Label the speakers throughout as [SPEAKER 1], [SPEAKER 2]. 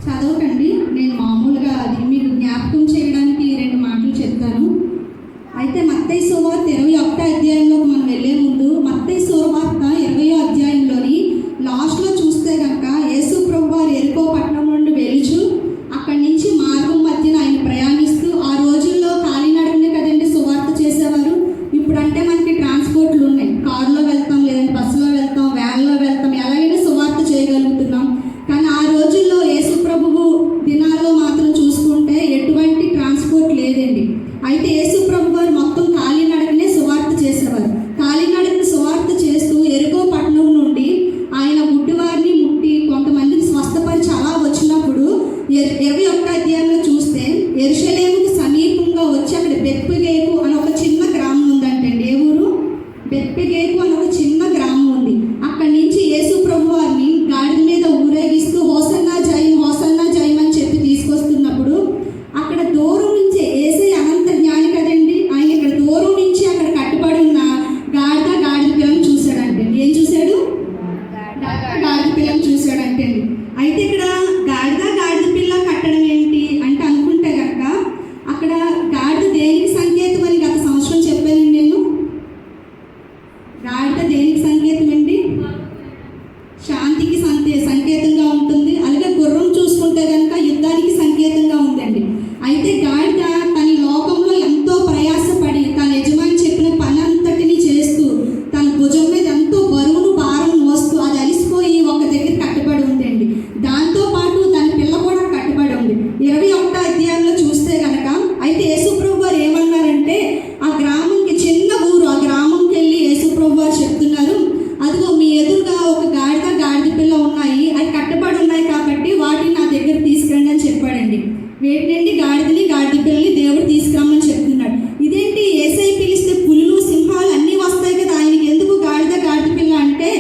[SPEAKER 1] చదవకండి, నేను మామూలుగా అది మీకు జ్ఞాపకం చేయడానికి 2 మాటలు చెప్తాను. అయితే మత్తయి సువార్త 21వ అధ్యాయంలోకి మనం వెళ్ళే ముందు మత్తయి సువార్త 20వ అధ్యాయంలోని లాస్ట్లో చూస్తే కనుక యేసు ప్రభువారు యెరికో పట్టణం నుండి వెలుచు అక్కడి నుంచి మార్గం మధ్యన ఆయన ప్రయాణిస్తూ, ఆ రోజుల్లో కాలినడకనే కదండి సువార్త చేసేవారు. ఇప్పుడంటే మనకి ట్రాన్స్పోర్ట్లు ఉన్నాయి, కారులో వెళ్తాం, లేదంటే బస్సులో వెళ్తాం, వ్యాన్లో వెళ్తాం, ఎలాగైనా సువార్త చేయగలుగుతున్నాం. కానీ ఆ రోజుల్లో యేసు ప్రభువు దినాల్లో మాత్రం చూసుకుంటే ఎటువంటి ట్రాన్స్పోర్ట్ లేదండి. అయితే యేసు ప్రభు వారు మొత్తం కాలినడకనే సువార్త చేసేవారు. కాలినడకన సువార్త చేస్తూ యెరికో పట్టణం నుండి ఆయన గుడ్డివారిని ముట్టి కొంతమందిని స్వస్థపరిచి అలా వచ్చినప్పుడు 21వ అధ్యాయంలో చూస్తే యెరూషలేముకు సమీపంగా వచ్చి అక్కడ బెత్పగేకు అని ఒక చిన్న గ్రామం ఉందంటండి. ఏ ఊరు? బెత్పగేకు అని ఒక చిన్న గ్రామం ఉంది. అక్కడి నుంచి యేసు ప్రభు వారిని గాడిద మీద ఊరేగిస్తూ హోసన్నా జయం, హోసన్నా జయం అని చెప్పి తీసుకొస్తున్నప్పుడు అక్కడ దూరం నుంచి యేసే అనంత జ్ఞాని కదండి, ఆయన ఇక్కడ దూరం నుంచి అక్కడ కట్టుబడి ఉన్న గాడిద పిల్లని చూశాడంటే. ఏం చూశాడు? గాడిద పిల్లని చూశాడంటే. అయితే ఇక్కడ గాడిద పిల్ల కట్టడం ఏంటి అంటే అనుకుంటే కనుక అక్కడ గాడిద దేనికి సంకేతం అని గత సంవత్సరం చెప్పానండి నేను. గాడిద దేనికి సంకేతం అండి? శాంతికి సంకేతంగా ఉంటుంది. అలాగే గుర్రం చూసుకుంటే కనుక యుద్ధానికి సంకేతంగా ఉందండి. అయితే గాడిద తన లోకంలో ఎంతో ప్రయాసపడి తన యజమాని చెప్పిన పని అంతటిని చేస్తూ తన భుజం మీద ఎంతో బరువును భారం మోస్తూ అది అలిసిపోయి ఒక దగ్గర కట్టుబడి ఉందండి. దాంతోపాటు దాని పిల్ల కూడా కట్టుబడి ఉంది. 21వ అధ్యాయంలో చూస్తే కనుక అయితే యేసుప్రభు వారు ఏమన్నారంటే ఆ గ్రామంకి చిన్న ఊరు, ఆ గ్రామంకి వెళ్ళి యేసుప్రభు వారు చెప్తున్నారు, అదిగో మీ ఎదురుగా ఒక గాడిద పిల్ల ఉన్నాయి, అవి కట్టుబడి ఉన్నాయి కాబట్టి వాటిని నా దగ్గర తీసుకురండి అని చెప్పాడండి. వేటినండి? గాడిద పిల్లని దేవుడు తీసుకురమ్మని చెప్తున్నాడు. ఇదేంటి, యేసయ్య పిలిస్తే పులులు సింహాలు అన్నీ వస్తాయి కదా, ఆయనకి ఎందుకు గాడిద పిల్ల అంటే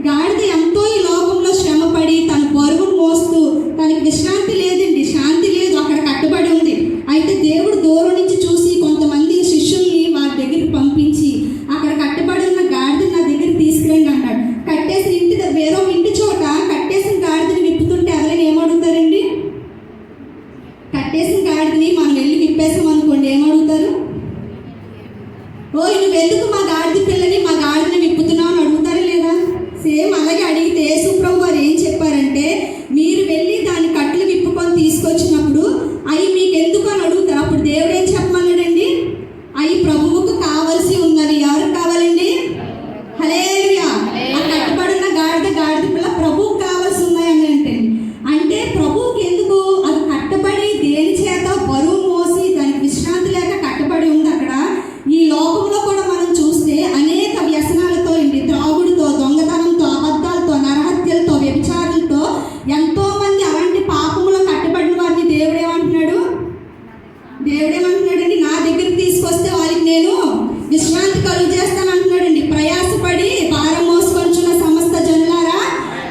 [SPEAKER 1] గాడిద ఎంతో ఈ లోకంలో శ్రమపడి తన బరువును మోస్తూ తనకి విశ్రాంతి లేదండి, శాంతి లేదు, అక్కడ కట్టుబడి ఉంది. అయితే దేవుడు దూరం నుంచి చూసి కొంతమంది శిష్యుల్ని వారి దగ్గరికి పంపించి అక్కడ కట్టుబడి ఉన్న గాడిదని నా దగ్గర తీసుకురండి అన్నాడు. కట్టేసిన వేరే ఇంటి చోట కట్టేసిన గాడిదని విప్పుతుంటే ఎవరైనా ఏమడుగుతారండి? కట్టేసిన గాడిదని మనం వెళ్ళి విప్పేసాం అనుకోండి, ఏమడుగుతారు? ఓ నువ్వెందుకు మా గాడిదని విప్పుతున్నావు అని అడుగుతారా లేదా? సేమ్ అలాగే అడిగితే యేసు ప్రభు వారు ఏం చెప్పారంటే మీరు వెళ్ళి దాని కట్లు విప్పుకొని తీసుకొచ్చినప్పుడు అవి మీకు ఎందుకు అని అడుగుతారు. అప్పుడు దేవుడు ఏం చెప్పమన్నాడండి? అవి ప్రభువుకు కావలసి ఉన్నవి. ఎవరికి కావాలండి? హల్లెలూయా. ఆ కట్టుబడిన గాడిద పిల్ల ప్రభువుకు కావాల్సి ఉన్నాయని అంటే ప్రభువుకి ఎందుకు అది కట్టబడి దేని చేత బరువు మోసి దానికి విశ్రాంతి లేక కట్టబడి ఉంది. అక్కడ ఈ లోకంలో కూడా మనం చూస్తే అనేక వ్యసనాలతో త్రాగుడుతో, దొంగతనంతో, అబద్ధాలతో, నరహత్యలతో, వ్యభిచారులతో ఎంతో మంది అలాంటి పాపములో కట్టబడిన వారిని దేవుడేమంటున్నాడండి? నా దగ్గరికి తీసుకొస్తే వారికి నేను విశ్రాంతి కలుగు చేస్తాను అంటున్నాడండి. ప్రయాసపడి భారం మోసుకొంచున్న సమస్త జనులారా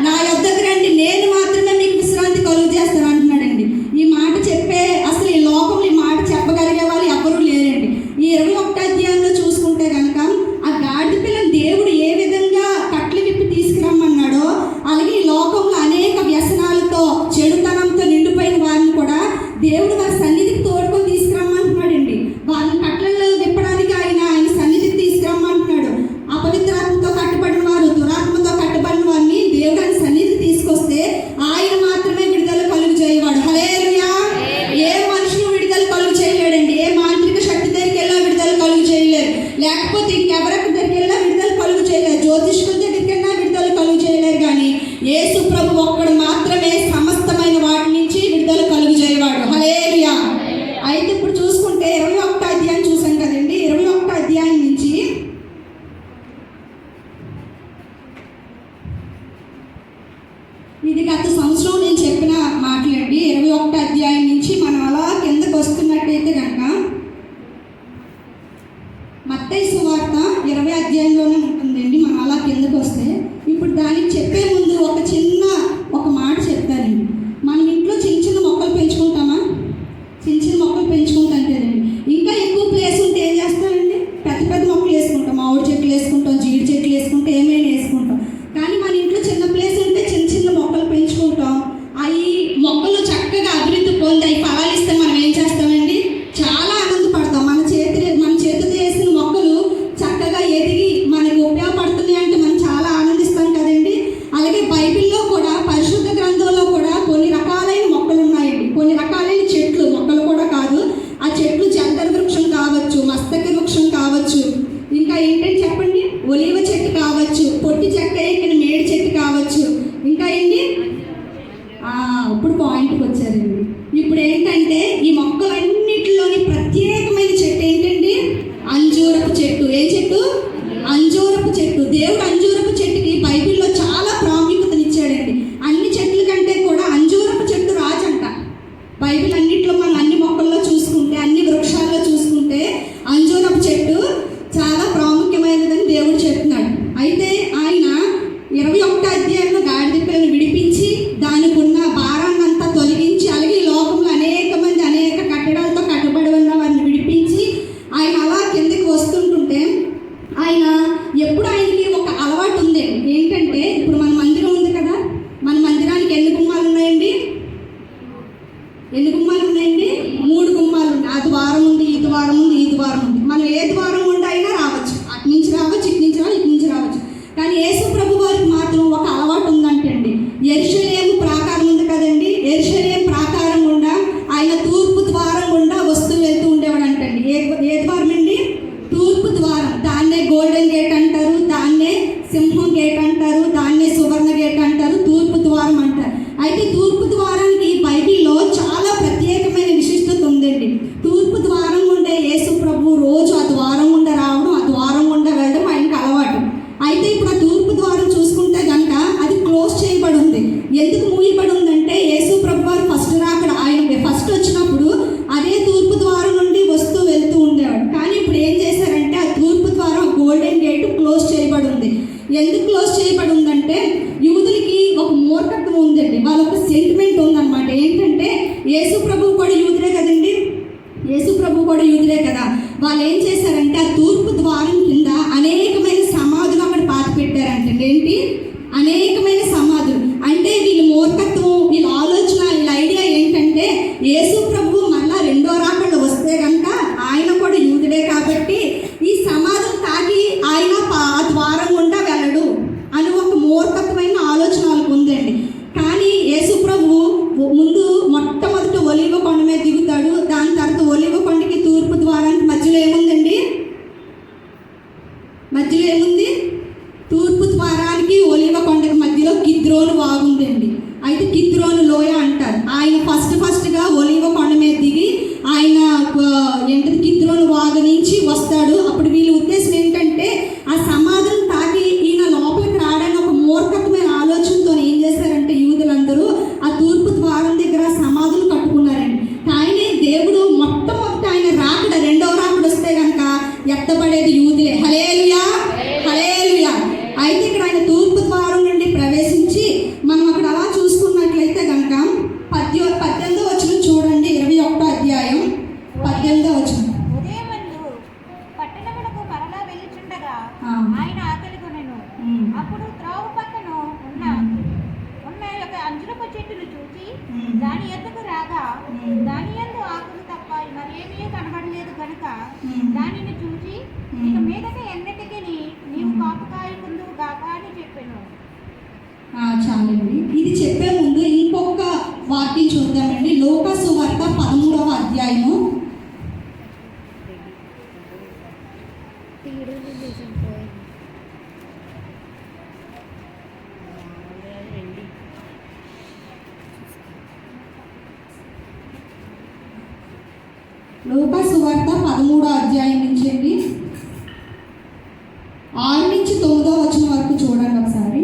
[SPEAKER 1] నా యొద్దకు రండి, నేను మాత్రమే మీకు విశ్రాంతి కలుగు చేస్తాను అంటున్నాడండి. ఈ మాట చెప్పే అసలు ఈ లోకంలో ఈ మాట చెప్పగలిగే వాళ్ళు ఎవరూ లేరండి. ఈ 21వ అధ్యాయంలో చూసుకుంటే కనుక ఆ గాడిద పిల్లని దేవుడు ఏ విధంగా కట్లు విప్పి తీసుకురమ్మన్నాడో అలాగే ఈ లోకంలో అనేక వ్యసనాలతో, చెడుతనంతో నిండిపోయిన వారిని కూడా దేవుడు వారి సన్నిధికి తోడుకొని తీసుకురమ్మంటున్నాడండి. వారిని కట్లలో విప్పడానికి ఆయన సన్నిధికి తీసుకురమ్మంటున్నాడు. అపవిత్రాత్మతో కట్టుబడిన వారు, దురాత్మతో కట్టుబడిన వారిని దేవుడు ఆయన సన్నిధికి తీసుకొస్తే ఆయన మాత్రమే విడుదల కలుగు చేయవాడు. హల్లెలూయా. ఏ మనుషులు విడుదల కలుగు చేయలేడండి. ఏ మాంత్రిక శక్తి దగ్గరికి వెళ్ళా విడుదల కలుగు చేయలేరు, లేకపోతే ఇంకెవరికి దగ్గరికి వెళ్ళా విడుదల కలుగు చేయలేరు, జ్యోతిష్కుల దగ్గరికి వెళ్ళినా విడుదల కలుగు చేయలేరు. కానీ యేసు ప్రభు ఒక్కడు మాత్రమే సమస్తమైన వాటి నుంచి విడుదల కలుగు చేయవాడు. హల్లెలూయా. అయితే ఇప్పుడు చూసుకుంటే 21వ అధ్యాయం చూసాం కదండి. 21వ అధ్యాయం నుంచి ఇది గత సంవత్సరం నేను చెప్పిన మాటలండి. 21వ అధ్యాయం నుంచి మనం అలా కిందకు వస్తున్నట్టయితే కనుక మత్తయి సువార్త 20వ అధ్యాయంలోనే ఉంటుందండి. మనం అలా కిందకు వస్తే ఇప్పుడు దానికి చెప్పే ముందు ఒక మాట చెప్తానండి. మనం ఇంట్లో చిన్న మొక్కలు పెంచుకుంటామా? చిన్న మొక్కలు పెంచుకుంటాం కదండి. ఇంకా ఎక్కువ ప్లేస్ ఉంటే ఏం చేస్తామండి? పెద్ద మొక్కలు వేసుకుంటాం, మామిడి చెట్లు వేసుకుంటాం, జీడి చెట్లు వేసుకుంటాం, ఏమైనా వేసుకుంటాం. కానీ మన ఇంట్లో చిన్న ప్లేస్ ఉంటే చిన్న మొక్కలు పెంచుకుంటాం. అవి మొక్కలు చక్కగా బైబిల్లో కూడా పరిశుద్ధ గ్రంథంలో కూడా కొన్ని రకాలైన మొక్కలు ఉన్నాయండి, కొన్ని రకాలైన చెట్లు, మొక్కలు కూడా కాదు, ఆ చెట్లు జంతర వృక్షం కావచ్చు, మస్తక వృక్షం కావచ్చు, ఇంకా ఏంటంటే చెప్పండి, ఒలివ చెట్టు కావచ్చు, పొట్టి చెక్క ఎక్కిన మేడి చెట్టు కావచ్చు, ఇంకా ఏంటి ఇప్పుడు పాయింట్కి వచ్చారండి. ఇప్పుడు ఏంటంటే ఈ మొక్కలన్నిటిలోని ప్రత్యేకమైన చెట్టు ఏంటండి, అంజూరపు చెట్టు. ఏ చెట్టు? అంజూరపు చెట్టు. దేవుడు అంజూరపు చెట్టుకి బైబిల్లో చాలా ప్రాముఖ్యతనిచ్చాడండి. అన్ని చెట్ల కంటే కూడా అంజూరపు చెట్టు రాజంట. బైబిల్ అన్నింటిలో మనం అన్ని మొక్కల్లో చూసుకుంటే, అన్ని వృక్షాల్లో చూసుకుంటే అంజూరపు చెట్టు చాలా ప్రాముఖ్యమైనదని దేవుడు చెప్తున్నాడు. అయితే ఆయన 21వ అధ్యాయంలో గాడిద పిల్లను విడిపించి దానికి ఉన్న భారాన్నంతా తొలగించి, అలాగే ఈ లోకంలో అనేక మంది అనేక కట్టడాలతో కట్టబడి ఉన్న వారిని విడిపించి ఆయన అలా కిందకి వస్తుంటుంటే, ఆయన ఎప్పుడు ఆయనకి ఒక అలవాటు ఉంది. ఏంటంటే ఇప్పుడు మన మందిరం ఉంది కదా, మన మందిరానికి ఎన్ని గుమ్మాలు ఉన్నాయండి? 3 గుమ్మాలు ఉన్నాయి. ఆ ద్వారం ఉంది, ఈ ద్వారం ఉంది, ఈ ద్వారం ఉంది. మనం ఏ ద్వారం గుండా అయినా రావచ్చు, అటు నుంచి రావచ్చు, ఇటు నుంచి రావచ్చు, ఇటు నుంచి రావచ్చు. కానీ యేసు ప్రభు వారికి మాత్రం ఒక అలవాటు ఉందంటండి. యెరూషలేము ప్రాకారం ఉంది కదండి, యెరూషలేము ప్రాకారం గుండా ఆయన తూర్పు ద్వారం గుండా వస్తూ వెళ్తూ ఉండేవాడు అంటండి. ఏ ద్వారం అండి? తూర్పు ద్వారం. దాన్నే గోల్డెన్ గేట్ అంటారు, దాన్నే సింహం గేట్ అంటారు, దాన్నే సువర్ణ గేట్ అంటారు, తూర్పు ద్వారం అంటారు. అయితే తూర్పు ద్వారానికి బైబిల్లో చాలా ప్రత్యేకమైన విశిష్టత ఉందండి. తూర్పు ద్వారం గుండా యేసు ప్రభు రోజు ఆ ద్వారం గుండా రావడం, ఆ ద్వారం గుండా వెళ్ళడం ఆయనకు అలవాటు. అయితే ఇప్పుడు ఆ తూర్పు ద్వారం చూసుకుంటే కనుక అది క్లోజ్ చేయబడి ఉంది. ఎందుకు మూయబడి ఉందంటే యేసు ప్రభు వారు ఫస్ట్ రాకడ, ఆయన ఫస్ట్ వచ్చినప్పుడు అదే తూర్పు ద్వారం నుండి వస్తూ వెళ్తూ ఉండేవాడు. కానీ ఇప్పుడు ఏం చేశారంటే ఆ తూర్పు ద్వారం, గోల్డెన్ గేట్ క్లోజ్ చేయబడి ఉంది. ఎందుకు క్లోజ్ చేయబడి ఉందంటే యూదులకి ఒక మూర్ఖత్వం ఉందండి, వాళ్ళొక సెంటిమెంట్ ఉందన్నమాట. ఏంటంటే యేసు ప్రభు కూడా యూదులే కదండి, యేసు ప్రభు కూడా యూదులే కదా. వాళ్ళు ఏం చేశారంటే ఆ తూర్పు ద్వారం కింద అనేకమైన సమాధులు అక్కడ పాతి పెట్టారంటే. ఏంటి? అనేకమైన సమాధులు. అంటే వీళ్ళ మూర్ఖత్వం, వీళ్ళ ఆలోచన, వీళ్ళ ఐడియా ఏంటంటే యేసు ప్రభు మళ్ళా రెండో రాకడ వస్తే కనుక ఆయన కూడా యూదుడే కాబట్టి ఈ సమాధులు తాకి ఆయన ఆ ద్వారం గుండా వెళ్ళడు అని ఒక మూర్ఖత్వమైన ఆలోచన వాళ్ళకు ఉందండి. కానీ యేసు ప్రభు ముందు మొట్టమొదటి ఒలీవ కొండ మీద దిగుతాడు. దాని తర్వాత ఒలీవ కొండకి తూర్పు ద్వారానికి మధ్యలో ఏముందండి? మధ్యలో ఏముంది? తూర్పు ద్వారానికి ఒలీవ కొండకి మధ్యలో కిద్రోను వాగుందండి. అయితే కిద్రోను లోయ అంటారు. ఆయన ఫస్ట్గా ఒలీవ కొండ మీద దిగి ఆయన ఏంటంటే కిద్రోను వాగు నుంచి వస్తాడు. అప్పుడు వీళ్ళ ఉద్దేశం ఏంటంటే ఆ సమాధులను తాకి ఈయన లోపలికి రావడానికి ఒక మూర్ఖత్వమైన ఆలోచనతో ఏం చేశారంటే యూదులందరూ ఆ తూర్పు ద్వారం దగ్గర సమాధులు కట్టుకున్నారండి. ఆయనే దేవుడు మొట్టమొదటి ఆయన రాకడ, రెండవ రాకడ వస్తే కనుక ఎత్తబడేది యూదులే. హల్లెలూయా, హల్లెలూయా. అయితే ఇక్కడ ఆయన తూర్పు ద్వారం నుండి ప్రవేశించి మనం అక్కడ అలా చూసుకున్నట్లయితే కనుక 18వ వచనం చూడండి, 21వ అధ్యాయం 18వ వచనం.
[SPEAKER 2] ఆయన ఆకలి కొనెను. అప్పుడు త్రోవ పక్కన ఉన్న అంజూరపు చెట్టును చూసి దాని ఎద్దకు రాగా దాని యందు ఆకులు తప్ప మరేమీ కనబడలేదు కనుక దానిని చూసి ఇక మీదట ఎన్నటికీ నీవు కాపుకాయకుందువు గాక అని చెప్పాను.
[SPEAKER 1] చాలండి. ఇది చెప్పే ముందు ఇంకొక వాక్యం చూద్దామండి. లోకా సువార్త 13వ అధ్యాయము. లోకా సువార్త 13వ అధ్యాయం నుంచి అండి 6 నుంచి 9వ వచనం వరకు చూడండి ఒకసారి.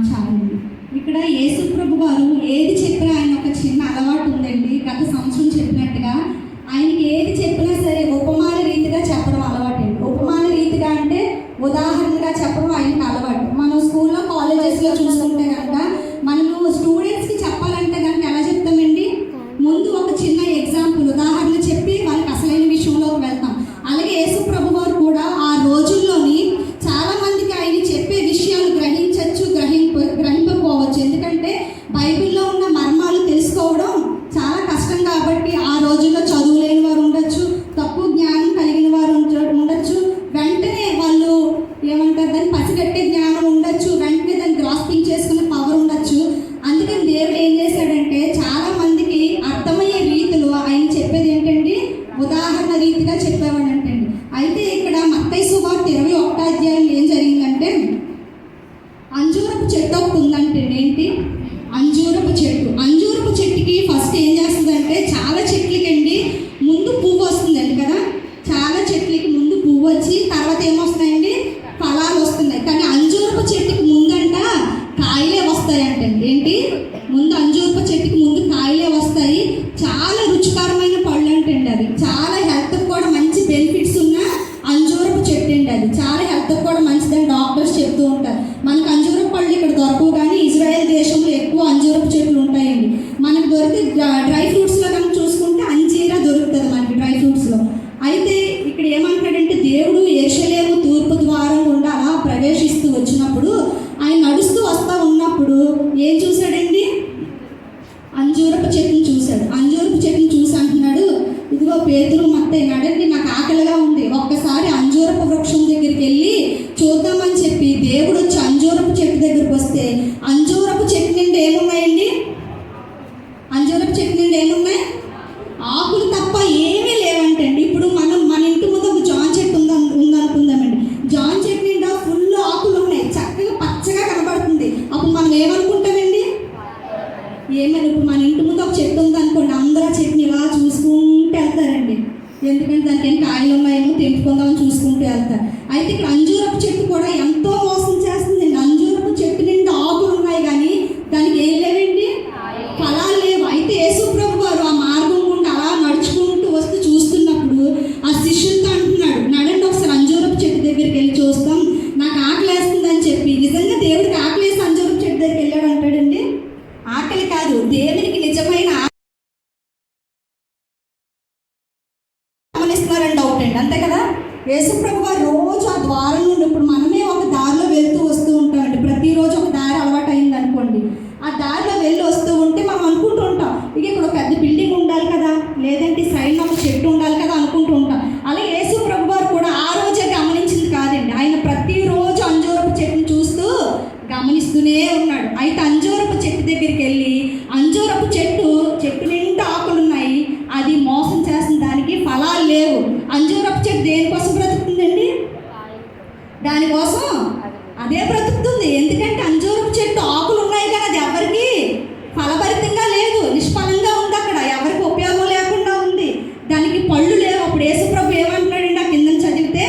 [SPEAKER 1] చాలండి. ఇక్కడ యేసు ప్రభు వారు ఏది చెప్పినా ఆయన ఒక చిన్న అలవాటు ఉందండి. గత సంవత్సరం చెప్పినట్టుగా ఆయనకి ఏది చెట్టుకి ముందు కాయలే వస్తాయి. చాలా రుచికరమైన పళ్ళు అంటండి. అది చాలా హెల్త్కి కూడా మంచి బెనిఫిట్స్ ఉన్న అంజూరపు చెట్టు అండి. అది చాలా హెల్త్కి కూడా మంచిదని డాక్టర్స్ చెప్తూ ఉంటారు. మనకు అంజూరపు పళ్ళు ఇక్కడ దొరకవు, కానీ ఇజ్రాయెల్ దేశంలో ఎక్కువ అంజూరపు చెట్లు ఉంటాయండి. మనకు దొరికి డ్రై ఫ్రూట్స్లో కనుక చూసుకుంటే అంజీరా దొరుకుతుంది మనకి డ్రై ఫ్రూట్స్లో. అయితే ఇక్కడ ఏమంటాడంటే, దేవుడు యెరూషలేము తూర్పు ద్వారం గుండా అలా ప్రవేశిస్తూ వచ్చినప్పుడు, ఆయన నడుస్తూ వస్తూ ఉన్నప్పుడు ఏం చూశాడండి? అంజూరపు చెట్టుని చూశాడు. అంజూరపు చెట్టుని చూసి అంటున్నాడు, ఇదిగో పేతురు మత్తయి నడండి, నాకు ఆకలిగా ఉంది, ఒక్కసారి అంజూరపు వృక్షం దగ్గరికి వెళ్ళి చూద్దామని చెప్పి దేవుడు వచ్చి అంజూరపు చెట్టు దగ్గరికి వస్తే, అంజూరపు చెట్టు నిండి ఏమున్నాయండి? అంజూరపు చెట్టు నిండి ఏమున్నాయి? ఆకులు తప్ప ఏమీ లేవంటండి. ఇప్పుడు మన ఇంటి ముందు ఒక జాన్ చెట్టు ఉందనుకుందామండి. జాన్ చెట్టు నిండా ఫుల్ ఆకులు ఉన్నాయి, చక్కగా పచ్చగా కనబడుతుంది. అప్పుడు మనం ఏమనుకుంటామండి? ఏమని ఇప్పుడు మన ఇంటి ముందు ఒక చెట్టు ఉందనుకోండి, అందరూ ఆ చెట్టుని ఇలా చూసుకుంటూ వెళ్తారండి. ఎందుకంటే దానికి ఏం కాయలు ఉన్నాయేమో తెంపుకుందామని చూసుకుంటూ వెళ్తారు. అయితే ఇక్కడ అంజూరపు చెట్టు కూడా ఎంతో మోసం చేస్తుందండి. అంజూరపు చెట్టు నిండా ఆకులు ఉన్నాయి, కానీ దానికి ఏం లేవండి? ఫలాలు లేవు. అయితే యేసు ప్రభు గారు ఆ మార్గం గుండా అలా నడుచుకుంటూ వస్తూ చూస్తున్నప్పుడు ఆ శిష్యులతో అంటున్నాడు, నడండి ఒకసారి అంజూరపు చెట్టు దగ్గరికి వెళ్ళి చూస్తాం, నాకు ఆకలి వేస్తుందని చెప్పి. నిజంగా దేవుడికి ఆకలి వేసి అంజూరపు చెట్టు దగ్గరికి వెళ్ళాడు అంటాడండి? ఆకలి కాదు, దేవునికి నిజమైన గమనిస్తున్నారని డౌట్ అండి, అంతే కదా. యేసు ప్రభు గారు రోజు ఆ ద్వారం నుండి, ఇప్పుడు మనమే ఒక దారిలో వెళ్తూ వస్తూ ఉంటామండి. ప్రతిరోజు ఒక దారి అలవాటు అయింది అనుకోండి, ఆ దారిలో వెళ్ళి వస్తూ ఉంటే మనం అనుకుంటూ ఉంటాం, ఇక ఇక్కడ ఒక పెద్ద బిల్డింగ్ ఉండాలి కదా, లేదంటే సైడ్ ఒక చెట్టు ఉండాలి కదా అనుకుంటూ ఉంటాం. అలా యేసు ప్రభు గారు కూడా ఆ రోజే గమనించింది కాదండి. ఆయన ప్రతిరోజు అంజూరపు చెట్టుని చూస్తూ గమనిస్తూనే ఉన్నాడు. అయితే అంజూరపు చెట్టు దగ్గరికి వెళ్ళి, అంజూరపు చెట్టు నిండా ఆకులు ఉన్నాయి, అది మోసం చేసిన దానికి ఫలాలు లేవు. అంజూరపు చెట్టు దేనికోసం బ్రతుకుతుందండి? దానికోసం అదే బ్రతుకుతుంది. ఎందుకంటే అంజూరపు చెట్టు ఆకులు ఉన్నాయి, కానీ అది ఎవరికి ఫలభరితంగా లేదు, నిష్ఫలంగా ఉంది. అక్కడ ఎవరికి ఉపయోగం లేకుండా ఉంది, దానికి పళ్ళు లేవు. అప్పుడు యేసు ప్రభు ఏమంటున్నాడండి? ఆ కింద చదివితే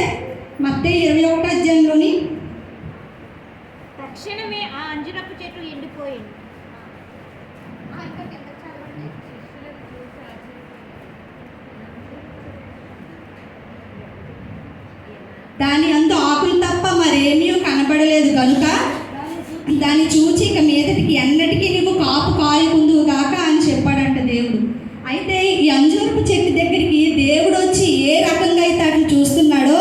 [SPEAKER 1] మత్తయి 21వ అధ్యాయంలోని,
[SPEAKER 2] తక్షణమే ఆ అంజూరపు చెట్టు ఎండిపోయింది.
[SPEAKER 1] దాని అందు ఆకులు తప్ప మరేమీ కనబడలేదు కనుక దాన్ని చూచి ఇక మీదటికి ఎన్నటికీ నీకు కాపు కాయకుందువు గాక అని చెప్పాడంట దేవుడు. అయితే ఈ అంజూరపు చెట్టు దగ్గరికి దేవుడు వచ్చి ఏ రకంగా అయితే అతను చూస్తున్నాడో,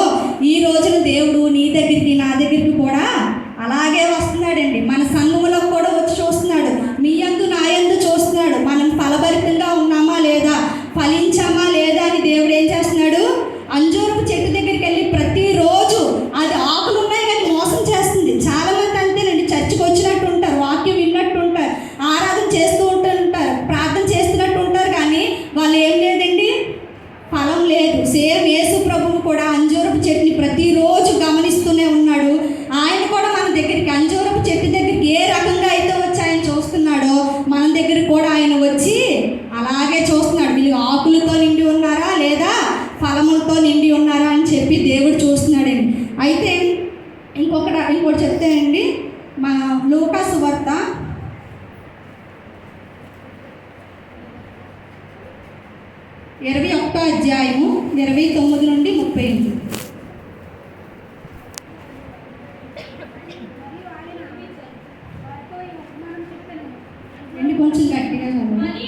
[SPEAKER 1] ఈ రోజున దేవుడు నీ దగ్గరికి నా దగ్గరికి కూడా అలాగే వస్తున్నాడండి. మన సంఘములో కూడా వచ్చి చూస్తున్నాడు, మీ యందు నా యందు చూస్తున్నాడు. మనం ఫలభరితంగా ఉన్నామా లేదా, ఫలించామా లేదా అని దేవుడు ఏం చేస్తున్నాడు? అంజూరపు చెట్టు దగ్గరికి వెళ్ళి ప్రతిరోజు, అది ఆకులు ఉన్నాయి కానీ మోసం చేస్తుంది. చాలా మంది అంతేనండి, చర్చికి వచ్చినట్టు ఉంటారు, వాక్యం విన్నట్టు ఉంటారు, ఆరాధన చేస్తూ ఉంటారు, ప్రార్థన చేస్తున్నట్టు ఉంటారు, కానీ వాళ్ళు ఏం లేదండి, ఫలం లేదు. సేమ్ యేసు ప్రభువు కూడా అంజూరపు చెట్టుని ప్రతిరోజు గమనిస్తూనే ఉన్నాడు. ఆయన కూడా మన దగ్గరికి అంజూరపు చెట్టు దగ్గరికి ఏ రకంగా అయితే వచ్చి ఆయన చూస్తున్నాడో, మన దగ్గరికి కూడా ఆయన వచ్చి అలాగే చూస్తున్నాడు. వీళ్ళు ఆకులతో నిండి ఉన్నారా లేదా ఫలములతో నిండి ఉన్నారా అని చెప్పి దేవుడు చూస్తున్నాడండి. అయితే ఇంకోటి చెప్తానండి, మా లూకా సువార్త 21వ అధ్యాయము 29 నుండి 38. కొంచెం గట్టిగా చదవండి.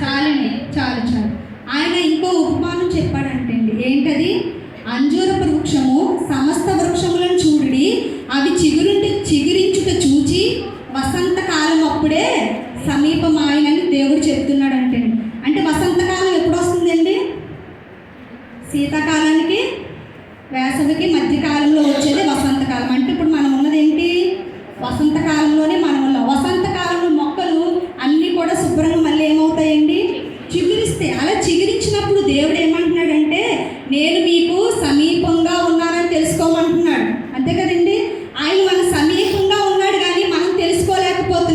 [SPEAKER 1] చాలండి, చాలు. ఆయన ఇంకో ఉపమానం చెప్పాడంటే, ఏంటది? అంజూరపు వృక్షము సమస్త వృక్షములను చూడుడి, అవి చిగురించుట చూచి వసంతకాలం అప్పుడే సమీపమాయనని దేవుడు చెప్తున్నాడంటే. అంటే వసంతకాలం ఎప్పుడు వస్తుందండి? శీతాకాలానికి వేసవికి మధ్యకాలంలో వచ్చేది వసంతకాలం. అంటే ఇప్పుడు మనం ఉన్నది ఏంటి? వసంతకాలంలోనే మనం ఉన్నాం. వసంతకాలంలో మొక్కలు అన్నీ కూడా శుభ్రంగా మళ్ళీ ఏమవుతాయండి? చిగురిస్తే. అలా చిగురించినప్పుడు దేవుడు ఏమంటున్నాడంటే, నేను మీకు సమీపంగా ఉన్నానని తెలుసుకోమంటున్నాడు. అంతే కదండి. ఆయన మన సమీపంగా ఉన్నాడు, కానీ మనం తెలుసుకోలేకపోతున్నాం.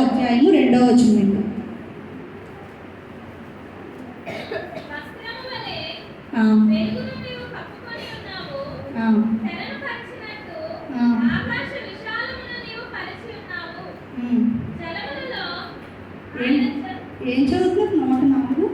[SPEAKER 1] అధ్యాయము 2వ వచనం.
[SPEAKER 3] వస్త్రము వలె
[SPEAKER 1] ఆ,
[SPEAKER 3] వెలుగును నీవు కప్పుకొని ఉన్నావు.
[SPEAKER 1] ఆ,
[SPEAKER 3] తెరను పరిచినట్టు
[SPEAKER 1] ఆ.
[SPEAKER 3] ఆకాశ విశాలమును నీవు పరిచి ఉన్నావు.
[SPEAKER 1] ఉమ్.
[SPEAKER 3] జలములలో
[SPEAKER 1] ఏం
[SPEAKER 3] ఆయన
[SPEAKER 1] ఏం చదువుతున్నారు? 104.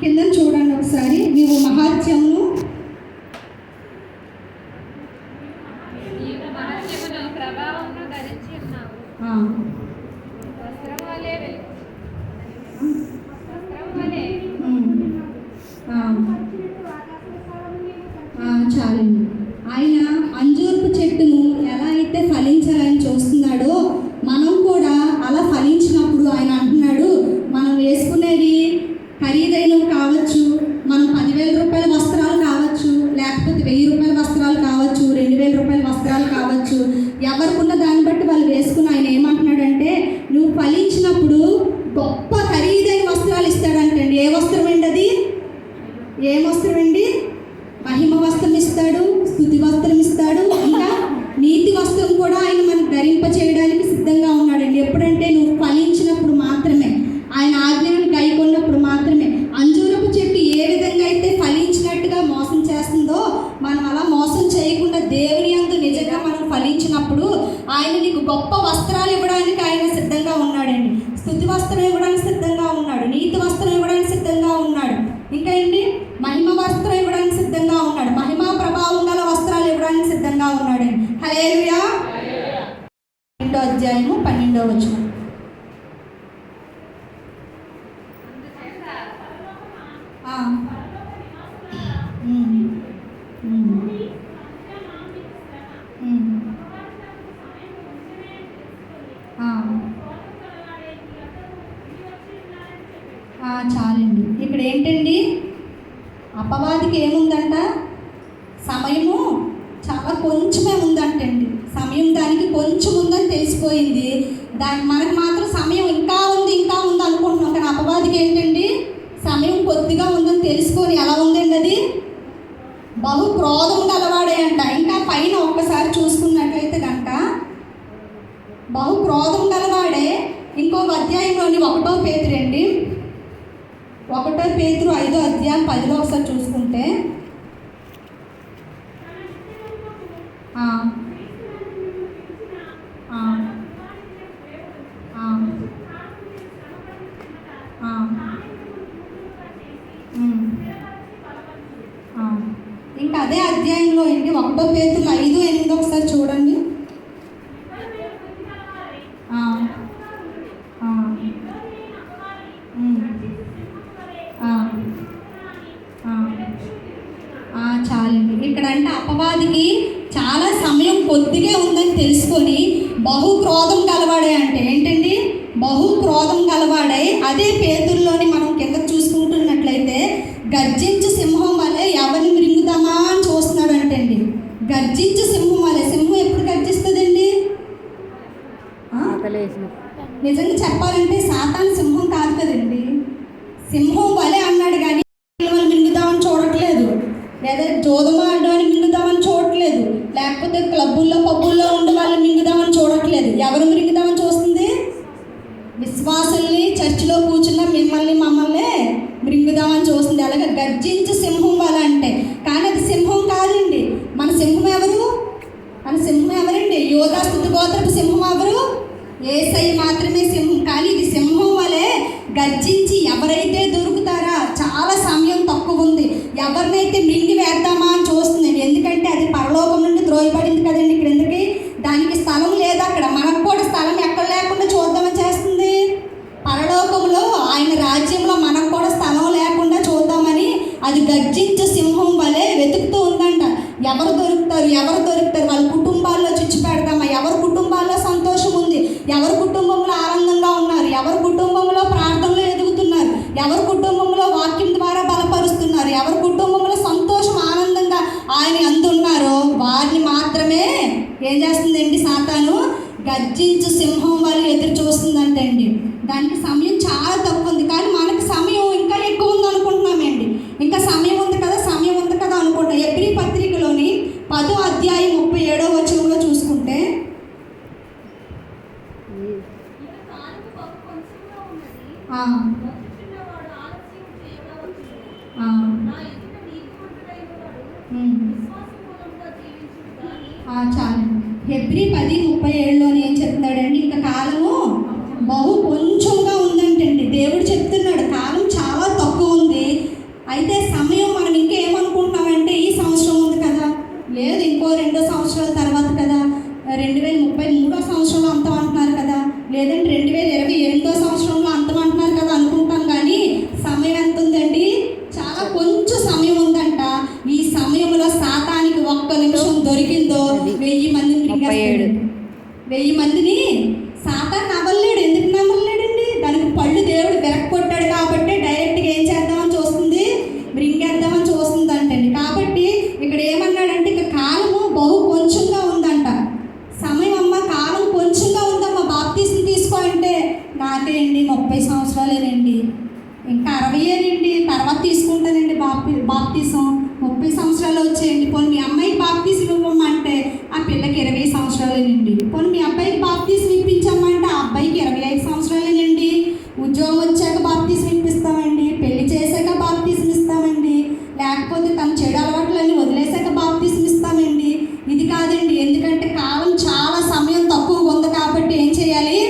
[SPEAKER 1] కింద చూడండి ఒకసారి. నీవు మహాత్యమును
[SPEAKER 3] నీవు మహత్యమును ప్రభావమును ధరించి ఉన్నావు.
[SPEAKER 1] ఆ,
[SPEAKER 3] వస్త్రము వలె వస్త్రము వలె
[SPEAKER 1] ఆ, చాలండి. ఆయన అంజూరపు చెట్టును ఎలా అయితే ఫలించాలని చూస్తున్నాడో మనం కూడా అలా ఫలించినప్పుడు ఆయన అంటున్నాడు, మనం వేసుకునేది ఖరీదైనవి కావచ్చు, మనం 10,000 రూపాయల వస్త్రాలు కావచ్చు, లేకపోతే 1,000 రూపాయల వస్త్రాలు కావచ్చు, 2,000 రూపాయల వస్త్రాలు కావచ్చు, ఎవరికున్న దాన్ని బట్టి వాళ్ళు వేసుకుని ఆయన ఏమంటున్నాడంటే, నువ్వు ఫలించినప్పుడు గొప్ప ఖరీదైన వస్త్రాలు ఇస్తాడంటండి. ఏ వస్త్రం అండి అది? ఏం వస్త్రం అండి? మహిమ వస్త్రం ఇస్తాడు, స్తుతి వస్త్రం ఇస్తాడు, ఇంకా నీతి వస్త్రం కూడా ఆయన మనకు ధరింప చేయడానికి సిద్ధంగా ఉన్నాడండి. ఎప్పుడంటే నువ్వు ఫలించినప్పుడు మాత్రమే, ఆయన ఆజ్ఞలను గైకొన్నప్పుడు మాత్రమే. అంజూరపు చెట్టు ఏ విధంగా అయితే ఫలించినట్టుగా మోసం చేస్తుందో, మనం అలా మోసం చేయకుండా దేవుని యందు నిజంగా మనం ఫలించినప్పుడు ఆయన నీకు గొప్ప వస్త్రాలు ఇవ్వడానికి ఆయన సిద్ధంగా ఉన్నాడండి. స్తుతి వస్త్రం ఇవ్వడానికి సిద్ధంగా ఉన్నాడు, నీతి వస్త్రం ఇవ్వడానికి సిద్ధంగా ఉన్నాడు, ఇంకా ఏంటి మహిమ వస్త్రం ఇవ్వడానికి సిద్ధంగా ఉన్నాడు, మహిమా ప్రభావం గల వస్త్రాలు ఇవ్వడానికి సిద్ధంగా ఉన్నాడండి. హల్లెలూయా. 2వ అధ్యాయము 12వ వచనం. ఆ. ఉమ్. ఉమ్. ఉమ్. చాలండి. ఇక్కడ ఏంటండి, అపవాదికి ఏముందంట? సమయము చాలా కొంచెమే ఉందంటండి. సమయం దానికి కొంచెం ఉందని తెలిసిపోయింది. మనకు మాత్రం సమయం ఇంకా ఉంది అనుకుంటున్నాం. కానీ అపవాదికి ఏంటండి, సమయం కొద్దిగా ఉందని తెలుసుకొని ఎలా ఉందండి అది? బహు క్రోధం గలవాడే అంట. ఇంకా పైన ఒక్కసారి చూసుకున్నట్లయితే కనుక బహు క్రోధం గలవాడే. ఇంకొక అధ్యాయంలోని 1వ పేతురు అండి, 1 పేతురు 5వ అధ్యాయం 10లో ఒకసారి చూసుకుంటే, ఆ, ఆ, ఆ, ఆ, ఇంకా అదే అధ్యాయంలో ఏంటి 1 పేతురు 5:8 ఒకసారి చూడండి. చాలండి. ఇక్కడంటే అపవాదికి చాలా సమయం కొద్దిగా ఉందని తెలుసుకొని బహు క్రోధం గలవాడే అంటే ఏంటండి? బహు క్రోధం గలవాడై. అదే పేతుల్లోని మనం కింద చూసుకుంటున్నట్లయితే గర్జించు సింహం వలె ఎవరిని మృంగుదామా అని చూస్తున్నాడు అంటండి. గర్జించు సింహం వలె. సింహం ఎప్పుడు గర్జిస్తుందండి? నిజంగా చెప్పాలంటే సాతాను సింహం కాదు కదండి. సింహం వలె అన్నాడు కానీ వాళ్ళు మింగుదామని చూడట్లేదు, లేదా జోదం ఆడడానికి మింగుదామని చూడట్లేదు, లేకపోతే క్లబ్బుల్లో పబ్బుల్లో ఉండి వాళ్ళు మింగుదామని చూడట్లేదు. ఎవరు మింగుదామని చూస్తుంది? విశ్వాసుల్ని, చర్చిలో కూర్చున్న మిమ్మల్ని మమ్మల్ని మృంగుదామని చూస్తుంది. అలాగే గర్జించు సింహం వల్ల అంటే, కానీ అది సింహం కాదండి. మన సింహం ఎవరు? మన సింహం ఎవరండి? యోధా స్తుతి గోత్రపు సింహం ఎవరు? యేసయ్య మాత్రమే సింహం. కానీ ఇది సింహం వలె గర్జించి ఎవరైతే దొరుకుతారా, చాలా సమయం తక్కువ ఉంది, ఎవరినైతే మింగి వేద్దామా అని చూస్తుంది. ఎందుకంటే అది పరలోకం నుండి త్రోయబడింది కదండి. ఇక్కడ ఎందుకు దానికి స్థలం లేదు అక్కడ. మనకు కూడా స్థలం ఎక్కడ లేకుండా చూద్దామని చేస్తుంది. పరలోకంలో ఆయన రాజ్యంలో మనకు కూడా స్థలం లేకుండా చూద్దామని అది గర్జించే సింహం వలె వెతుకుతూ ఉందంట. ఎవరు దొరుకుతారు, ఎవరు దొరుకుతారు, వాళ్ళ కుటుంబాల్లో చిచ్చు పెడదామా, ఎవరి కుటుంబాల్లో సంతోషం ఉంది, ఎవరి కుటుంబంలో ఆనందంగా ఉన్నారు, ఎవరి కుటుంబంలో ప్రార్థనలు ఎదుగుతున్నారు, ఎవరి కుటుంబంలో వాక్యం ద్వారా బలపరుస్తున్నారు, ఎవరి కుటుంబంలో సంతోషం ఆనందంగా ఆయన అందున్నారో వారిని మాత్రమే ఏం చేస్తుందండి సాతాను? గర్జించు సింహం వల్ల ఎదురు చూస్తుందంటండి. దానికి సమయం చాలా తక్కువ ఉంది, కానీ మనకి సమయం ఇంకా ఎక్కువ ఉంది అనుకుంటున్నామండి. ఇంకా సమయం ఉంది కదా, సమయం ఉంది కదా అనుకుంటాం. హెబ్రీ పత్రికలోని 10వ అధ్యాయం 37వ వచనంలో చూసుకుంటే, ఆ, ఆ, చాలు. హెబ్రీ 10:37లోని ఏం చెప్తాడండి, ఇంకా కాలము బహు కొంచెంగా ఉందంటండి. దేవుడు చెప్తున్నాడు కాలం చాలా తక్కువ ఉంది. అయితే సమయం మనం ఇంకా ఏమనుకుంటున్నామంటే ఈ సంవత్సరం ఉంది కదా, లేదు ఇంకో 2 సంవత్సరాల తర్వాత కదా, 2033 సంవత్సరంలో అంతం అంటున్నారు కదా, లేదంటే 2028 సంవత్సరంలో అంతం అంటున్నారు కదా అనుకుంటాం. కానీ సమయం ఎంత ఉందండి, చాలా కొంచెం సమయం ఉందంట. ఈ సమయంలో సాతానికి ఒక్క నిమిషం దొరికిందో 1000 మందిని మింగేస్తాడు. 1000 మందిని సాతాన్ని నవ్వలేడు. ఎందుకు నవ్వలేడండి, దానికి పళ్ళు దేవుడు వెరక్కొట్టాడు కాబట్టి డైరెక్ట్గా ఏం చేద్దామని చూస్తుంది, మృంగేద్దామని చూస్తుంది అంటండి. కాబట్టి ఇక్కడ ఏమన్నాడంటే ఇక కాలము బహు కొంచెంగా ఉందంట. సమయం అమ్మ కాలం కొంచెంగా ఉందమ్మా, బాప్తీసం తీసుకో అంటే నాకేండి 30 సంవత్సరాలేనండి, ఇంకా 60 ఏనండి, తర్వాత తీసుకుంటానండి బాప్తీసం. 30 సంవత్సరాలు వచ్చేయండి. పోనీ మీ అమ్మాయికి బాప్తీసం ఇవ్వమంటే ఆ పిల్లకి 20 సంవత్సరాలేనండి. పోనీ మీ అబ్బాయికి బాప్తీసం ఇప్పించమంటే ఆ అబ్బాయికి 25 సంవత్సరాలేనండి. ఉద్యోగం వచ్చాక బాప్తీసం ఇప్పిస్తామండి, పెళ్లి చేశాక బాప్తీసం ఇస్తామండి, లేకపోతే తన చెడు అలవాట్లన్నీ వదిలేశాక బాప్తీసం ఇస్తామండి. ఇది కాదండి, ఎందుకంటే కాలం చాలా సమయం తక్కువ ఉంది కాబట్టి ఏం చేయాలి,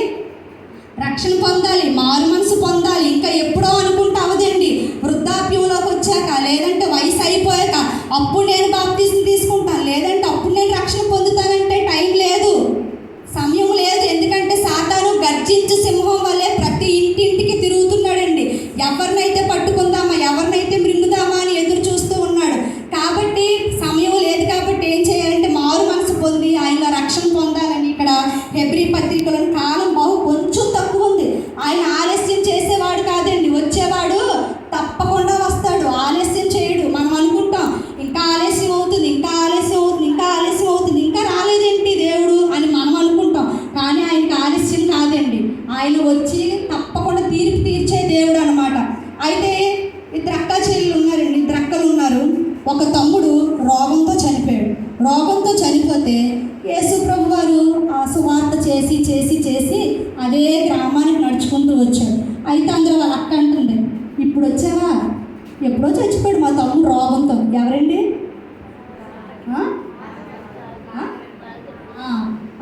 [SPEAKER 1] రక్షణ పొందాలి, మారు మనసు పొందాలి. ఇంకా ఎప్పుడో అనుకుంటే అవదండి, వృద్ధాప్యంలోకి వచ్చాక, లేదంటే వయసు అయిపోయాక అప్పుడు నేను బాప్తీసం తీసుకుంటాను, లేదంటే అప్పుడు నేను రక్షణ పొందుతానంటే టైం లేదు, సమయం లేదు. ఎందుకంటే సాతాను గర్జించు సింహం వల్లే ప్రతి ఇంటింటికి తిరుగుతున్నాడండి. ఎవరినైతే పట్టుకుందామా, ఎవరినైతే మృంగుదామా అని ఎదురు చూస్తూ ఉన్నాడు. కాబట్టి సమయం లేదు. కాబట్టి ఏం చేయాలంటే మారు మనసు పొంది ఆయన రక్షణ పొందాలని ఇక్కడ హెబ్రీ పత్రికలో కాలం బహు కొంచెం తక్కువ ఉంది. ఆయన ఆలస్యం చేసేవాడు కాదండి, వచ్చేవాడు తప్పకుండా వస్తాడు, ఆలస్యం చేయడు. మనం అనుకుంటాం ఇంకా ఆలస్యం అవుతుంది, ఇంకా ఆలస్యం అవుతుంది, ఇంకా ఆలస్యం అవుతుంది, ఇంకా రాలేదేంటి దేవుడు అని మనం అనుకుంటాం. కానీ ఆయనకి ఆలస్యం కాదండి, ఆయన వచ్చి తప్పకుండా తీర్పు తీర్చే దేవుడు అనమాట. అయితే 2 అక్క చెల్లెలు ఉన్నారండి, 2 అక్కలు ఉన్నారు. ఒక తమ్ముడు రోగంతో చనిపోయాడు. రోగంతో చనిపోతే యేసు ప్రభు వారు ఆ సువార్త చేసి చేసి చేసి అదే గ్రామానికి నడుచుకుంటూ వచ్చాడు. అయితే అందులో వాళ్ళ అక్క అంటుంది, ఇప్పుడు వచ్చావా, ఎప్పుడో చచ్చిపోయాడు మా తమ్ముడు రోగంతో. ఎవరండి?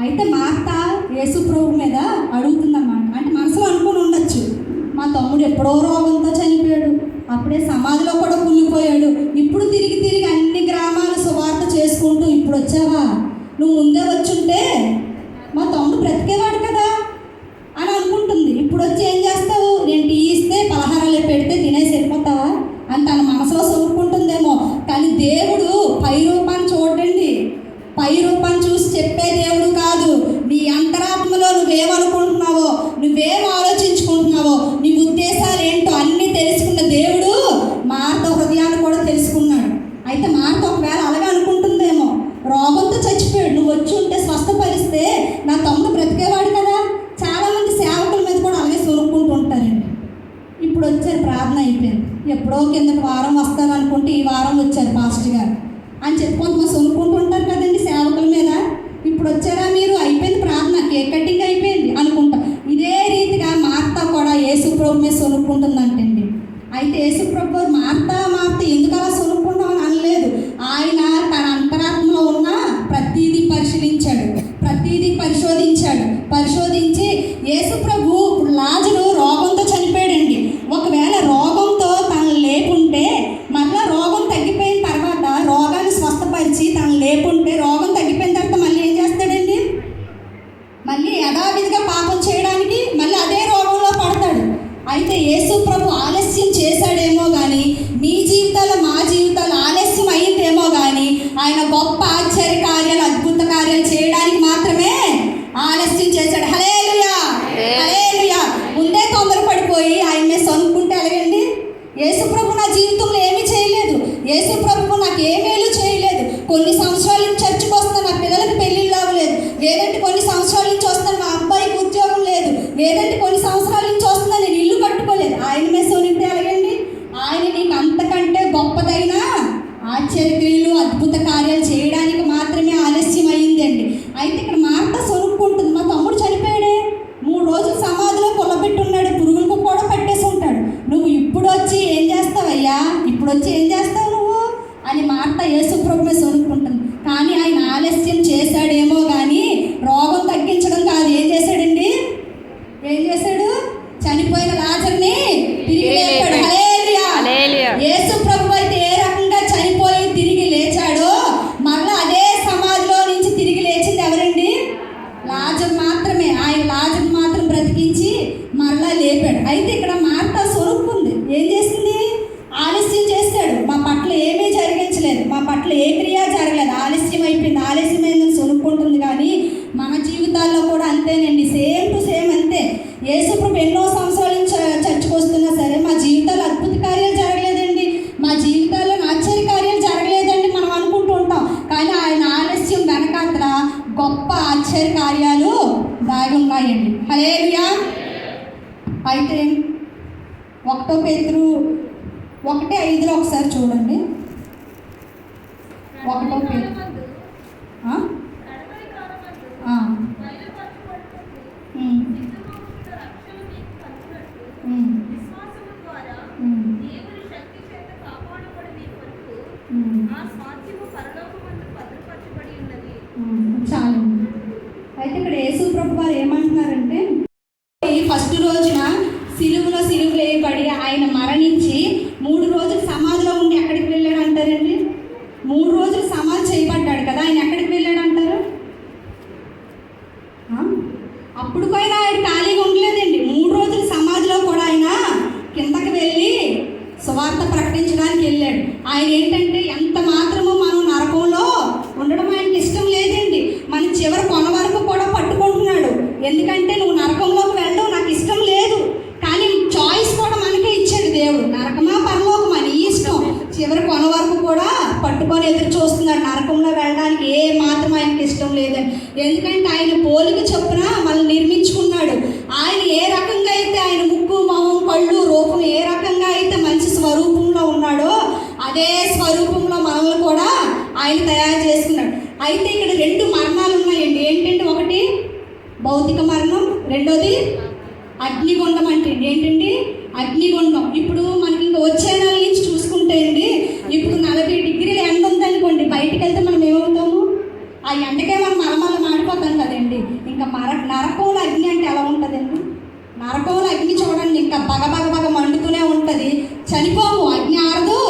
[SPEAKER 1] అయితే మా అత్త యేసు ప్రభు మీద అడుగుతుందన్నమాట. అంటే మనసులో అనుకుని ఉండొచ్చు, మా తమ్ముడు ఎప్పుడో రోగంతో చనిపోయాడు, అప్పుడే సమాధిలో కూడా కుళ్ళిపోయాడు, ఇప్పుడు తిరిగి తిరిగి అన్ని గ్రామాలు సువార్త చేసుకుంటూ ఇప్పుడు వచ్చావా, నువ్వు ముందే వచ్చుంటే మా తమ్ముడు బ్రతికేవాడు కదా అని అనుకుంటుంది. ఇప్పుడు వచ్చి ఏం చేస్తావు, నేను టీ ఇస్తే పలహారాలు పెడితే తినేసి వెళ్ళిపోతావా అని తన మనసులో సోరుకుంటుందేమో. కానీ దేవుడు పై రూపాన్ని చూడండి, పై రూపాన్ని చూసి చెప్పే దేవుడు కాదు. నీ అంతరాత్మలో నువ్వేమనుకుంటున్నావో, నువ్వేం ఆలోచించుకుంటున్నావో, నీ ఉద్దేశాలు ఏంటో అన్నీ తెలుసుకున్న దేవుడు మార్త హృదయాన్ని కూడా తెలుసుకున్నాడు. అయితే మార్త ఒకవేళ అలాగే అనుకుంటుందేమో, రోగంతో చచ్చిపోయాడు, నువ్వు వచ్చి ఉంటే స్వస్థపరిస్తే నా తమ్ముడు బ్రతికేవాడు కదా. చాలామంది సేవకుల మీద కూడా అలాగే సొరుక్కుంటూ ఉంటారండి. ఇప్పుడు వచ్చారు, ప్రార్థన అయిపోయింది, ఎప్పుడో కిందటి వారం వస్తారు అనుకుంటే ఈ వారం వచ్చారు పాస్టర్ గారు అని చెప్పుకుంటూ మా సొనుక్కుంటూ ఉంటారు కదండి సేవకుల మీద. ఇప్పుడు వచ్చారా మీరు, అయిపోయింది ప్రార్థన, కేక్ కటింగ్ అయిపోయింది అనుకుంటాం. ఇదే రీతిగా మార్త కూడా యేసు ప్రభు మీద సొనుక్కుంటుందంటండి. అయితే యేసు ప్రభు మార్త ఎందుకు అలా సొనుక్కుంటామని అనలేదు. ఆయన తన అంతరాత్మలో ఉన్న ప్రతీదీ పరిశీలించాడు, ప్రతీదీ పరిశోధించి యేసు ప్రభు లాజరు రోగంతో చనిపోయాడండి. ఒకవేళ రోగంతో తను లేకుంటే, మళ్ళీ రోగం తగ్గిపోయిన తర్వాత రోగాన్ని స్వస్థపరిచి తను లేకుంటే, రోగం తగ్గిపోయిన తర్వాత మళ్ళీ ఏం చేస్తాడండి, లేదంటే కొన్ని సంవత్సరాల నుంచి వస్తున్నా నేను ఇల్లు కట్టుకోలేదు. ఆయన మీద సొనిగితే ఎలాగండి? ఆయన నీకు అంతకంటే గొప్పదైన ఆశ్చర్యక్రియలు అద్భుత కార్యాలు చేయడానికి మాత్రమే ఆలస్యం అయ్యిందండి. అయితే ఇక్కడ మార్త సొనుక్కుంటుంది. మా తమ్ముడు చనిపోయాడే, 3 రోజులు సమాధిలో కొల్లబెట్టున్నాడు, పురుగులకు కూడా పట్టేసి ఉంటాడు, నువ్వు ఇప్పుడు వచ్చి ఏం చేస్తావయ్యా, ఇప్పుడు వచ్చి ఏం చేస్తావు నువ్వు అని మార్త యేసుప్రభు మీద సొనుక్కుంటుంది. కానీ ఆయన ఆలస్యం చేశాడేమో కానీ రోగం తగ్గించడం కాదు. ఏం చేశాడండి? ఏం చేశాడు? చనిపోయిన లాజర్ని తిరిగి లేపాడు. హల్లెలూయా. యేసుప్రభు అయితే ఏ రకంగా చనిపోయి తిరిగి లేచాడో మళ్ళీ అదే సమాధిలో నుంచి తిరిగి లేచింది ఎవరండి? లాజర్ మాత్రమే. ఆయన లాజర్ మాత్రం బ్రతికించి మరలా లేపాడు. అయితే ఇక్కడ మార్త సొనుక్కుంది. ఏం చేసింది? ఆలస్యం చేశాడు, మా పట్ల ఏమీ జరిగించలేదు, మా పట్ల ఏ క్రియ జరగలేదు, ఆలస్యం అయిపోయింది, ఆలస్యమైందని సొనుక్కుంటుంది. కానీ మన జీవితాల్లో కూడా అంతేనండి, సేమ్ టు సేమ్ అంతే. యేసుప్రభు ఎన్నో సంవత్సరాల నుంచి చర్చకు వస్తున్నా సరే మా జీవితాల్లో అద్భుత కార్యాలు జరగలేదండి, మా జీవితాల్లో ఆశ్చర్య కార్యాలు జరగలేదండి మనం అనుకుంటూ ఉంటాం. కానీ ఆయన ఆలస్యం వెనకాతల గొప్ప ఆశ్చర్య కార్యాలు దాగి ఉన్నాయండి. హల్లెలూయా. అయితే 1 పేతురు 1:5 ఒకసారి చూడండి. 1 పేతురు చాలు. అయితే ఇక్కడ యేసుప్రభు వారు ఏమంటున్నారంటే, ఈ ఫస్ట్ రోజున సిలువలో వేయబడి ఆయన మరణించి 3 రోజులు సమాధిలో ఉండి ఎక్కడికి వెళ్ళాడు అంటారండి? 3 రోజులు సమాధి చేయబడ్డాడు కదా, ఆయన ఎక్కడికి వెళ్ళాడు అంటారు? అప్పుడు కూడా ఆయన ఖాళీగా ఉండలేదండి. 3 రోజులు సమాధిలో కూడా ఆయన కిందకి వెళ్ళి సువార్త ప్రకటించడానికి వెళ్ళాడు. ఆయన ఏంటంటే ఎంత మాత్రమో మనం నరకంలో ఉండడం ఆయనకి ఇష్టం లేదండి. మన చివరి కొన వరకు కూడా పట్టుకుంటున్నాడు. ఎందుకంటే నువ్వు నరకంలోకి వెళ్ళడం నాకు ఇష్టం లేదు, కానీ చాయిస్ కూడా మనకే ఇచ్చాడు దేవుడు. నరకమా పరలోకమా నీ ఇష్టం. చివరి కొన వరకు కూడా పట్టుకొని ఎదురు చూస్తున్నాడు. నరకంలో వెళ్ళడానికి ఏ మాత్రం ఆయనకి ఇష్టం లేదండి. ఎందుకంటే ఆయన పోలిక చొప్పున మనల్ని నిర్మించుకున్నాడు. ఆయన ఏ రకంగా అయితే ఆయన ముక్కు మొహం కళ్ళు రూపం ఏ రకంగా అయితే మంచి స్వరూపంలో ఉన్నాడో అదే స్వరూపంలో మనల్ని కూడా ఆయన తయారు చేసుకున్నాడు. అయితే ఇక్కడ 2 మరణాలు ఉన్నాయండి. ఏంటంటే ఒకటి భౌతిక మరణం, రెండోది అగ్నిగుండం. అంటే ఏంటండి? అగ్నిగుండం. ఇప్పుడు మనకి ఇంకా వచ్చే నెల నుంచి చూసుకుంటే అండి, ఇప్పుడు 40 డిగ్రీల ఎండ ఉందనుకోండి, బయటికి వెళ్తే మనం ఏమవుతాము? ఆ ఎండకే మనం మలమల మాడిపోతాం కదండి. ఇంకా నరకంలో అగ్ని అంటే ఎలా ఉంటుందండి? నరకంలో అగ్ని చూడండి, ఇంకా బగ మండుతూనే ఉంటుంది. చనిపోము, అగ్ని ఆరదు,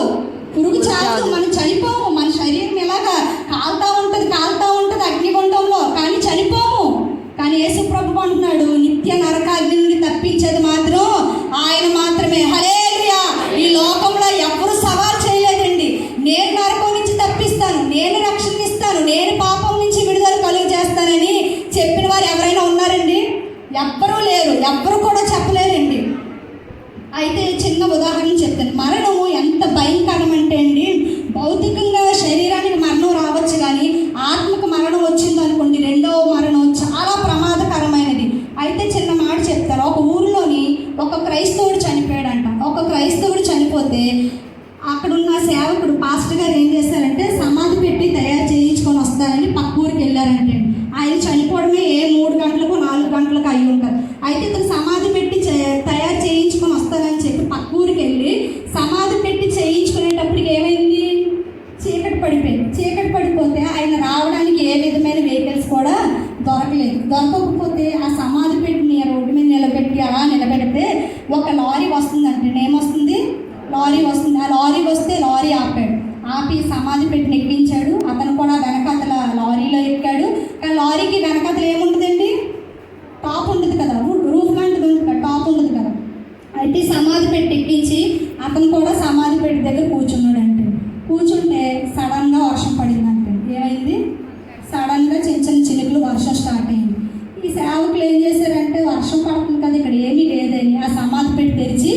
[SPEAKER 1] పురుగు చాలదు, మనం చనిపోము. మన శరీరం ఎలాగా కాలుతూ ఉంటుంది అగ్నిగుండంలో, కానీ చనిపోము. కానీ యేసుప్రభు అంటున్నాడు, నిత్య నరకాగ్ని నుండి తప్పించేది మాత్రం ఆయన మాత్రమే. హల్లెలూయా. ఈ లోకంలో ఎవ్వరూ సవాల్ చేయలేదండి. నేను నరకం నుంచి తప్పిస్తాను, నేను రక్షణ ఇస్తాను, నేను పాపం నుంచి విడుదల కలుగు చేస్తానని చెప్పిన వారు ఎవరైనా ఉన్నారండి? ఎవ్వరూ లేరు, ఎవ్వరూ కూడా చెప్పలేరండి. అయితే చిన్న ఉదాహరణ చెప్తాను. మరణము ఎంత భయంకరం అంటే అండి, భౌతికంగా శరీరానికి మరణం రావచ్చు, కానీ ఆత్మకు మరణం వచ్చింది అనుకోండి, రెండవ మరణం చాలా ప్రమాదకరమైనది. అయితే చిన్న మాట చెప్తారు. ఒక ఊరిలోని ఒక క్రైస్తవుడు చనిపోయాడంట. ఒక క్రైస్తవుడు చనిపోతే అక్కడున్న సేవకుడు పాస్టర్ గారు ఏం చేశారంటే సమాధి పెట్టి తయారు చేయించుకొని వస్తారని పక్క ఊరికి వెళ్ళారంటే. ఆయన చనిపోవడమే 3 గంటలకు 4 గంటలకు అయ్యి ఉంటారు. అయితే ఇతను సమాధి పెట్టి తయారు చేయించుకొని వస్తారని చెప్పి పక్క ఊరికి వెళ్ళి సమాధి పెట్టి చేయించుకునేటప్పటికి ఏమైంది? చీకటి పడిపోయింది. చీకటి పడిపోతే ఆయన రావడానికి ఏ విధమైన వెహికల్స్ కూడా దొరకలేదు. దొరకకపోతే ఆ సమాధి పెట్టి రోడ్డు మీద నిలబెట్టి అలా నిలబెడితే ఒక లారీ వస్తుందంటే, ఏమొస్తుంది? లారీ వస్తుంది. ఆ లారీ వస్తే లారీ ఆపాడు. ఆపి సమాధి పెట్టి ఎక్కించాడు. అతను కూడా వెనకాతల లారీలో ఎక్కాడు. కానీ లారీకి వెనకాతల ఏముంటుందండి? టాప్ ఉంటుంది కదా, రూఫ్ లాంటిది ఉంటుంది కదా, టాప్ ఉంటుంది కదా. అయితే సమాధి పెట్టి ఎక్కించి అతను కూడా సమాధి పెట్టి దగ్గర కూర్చున్నాడంటే, కూర్చుంటే సడన్గా వర్షం పడిందంటే. ఏమైంది? సడన్గా చిన్న చినుకులు వర్షం స్టార్ట్ అయింది. ఈ సేవకులు ఏం చేశారంటే, వర్షం పడుతుంది కదా, ఇక్కడ ఏమీ లేదని ఆ సమాధి పెట్టి తెరిచి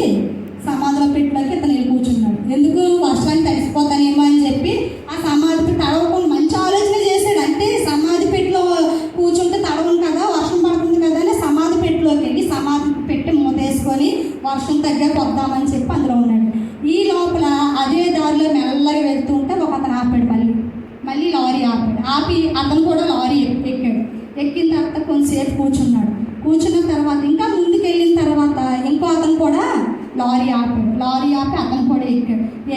[SPEAKER 1] కూర్చున్నాడు. కూర్చున్న తర్వాత ఇంకా ముందుకు వెళ్ళిన తర్వాత ఇంకో అతను కూడా లారీ ఆపి అతను కూడా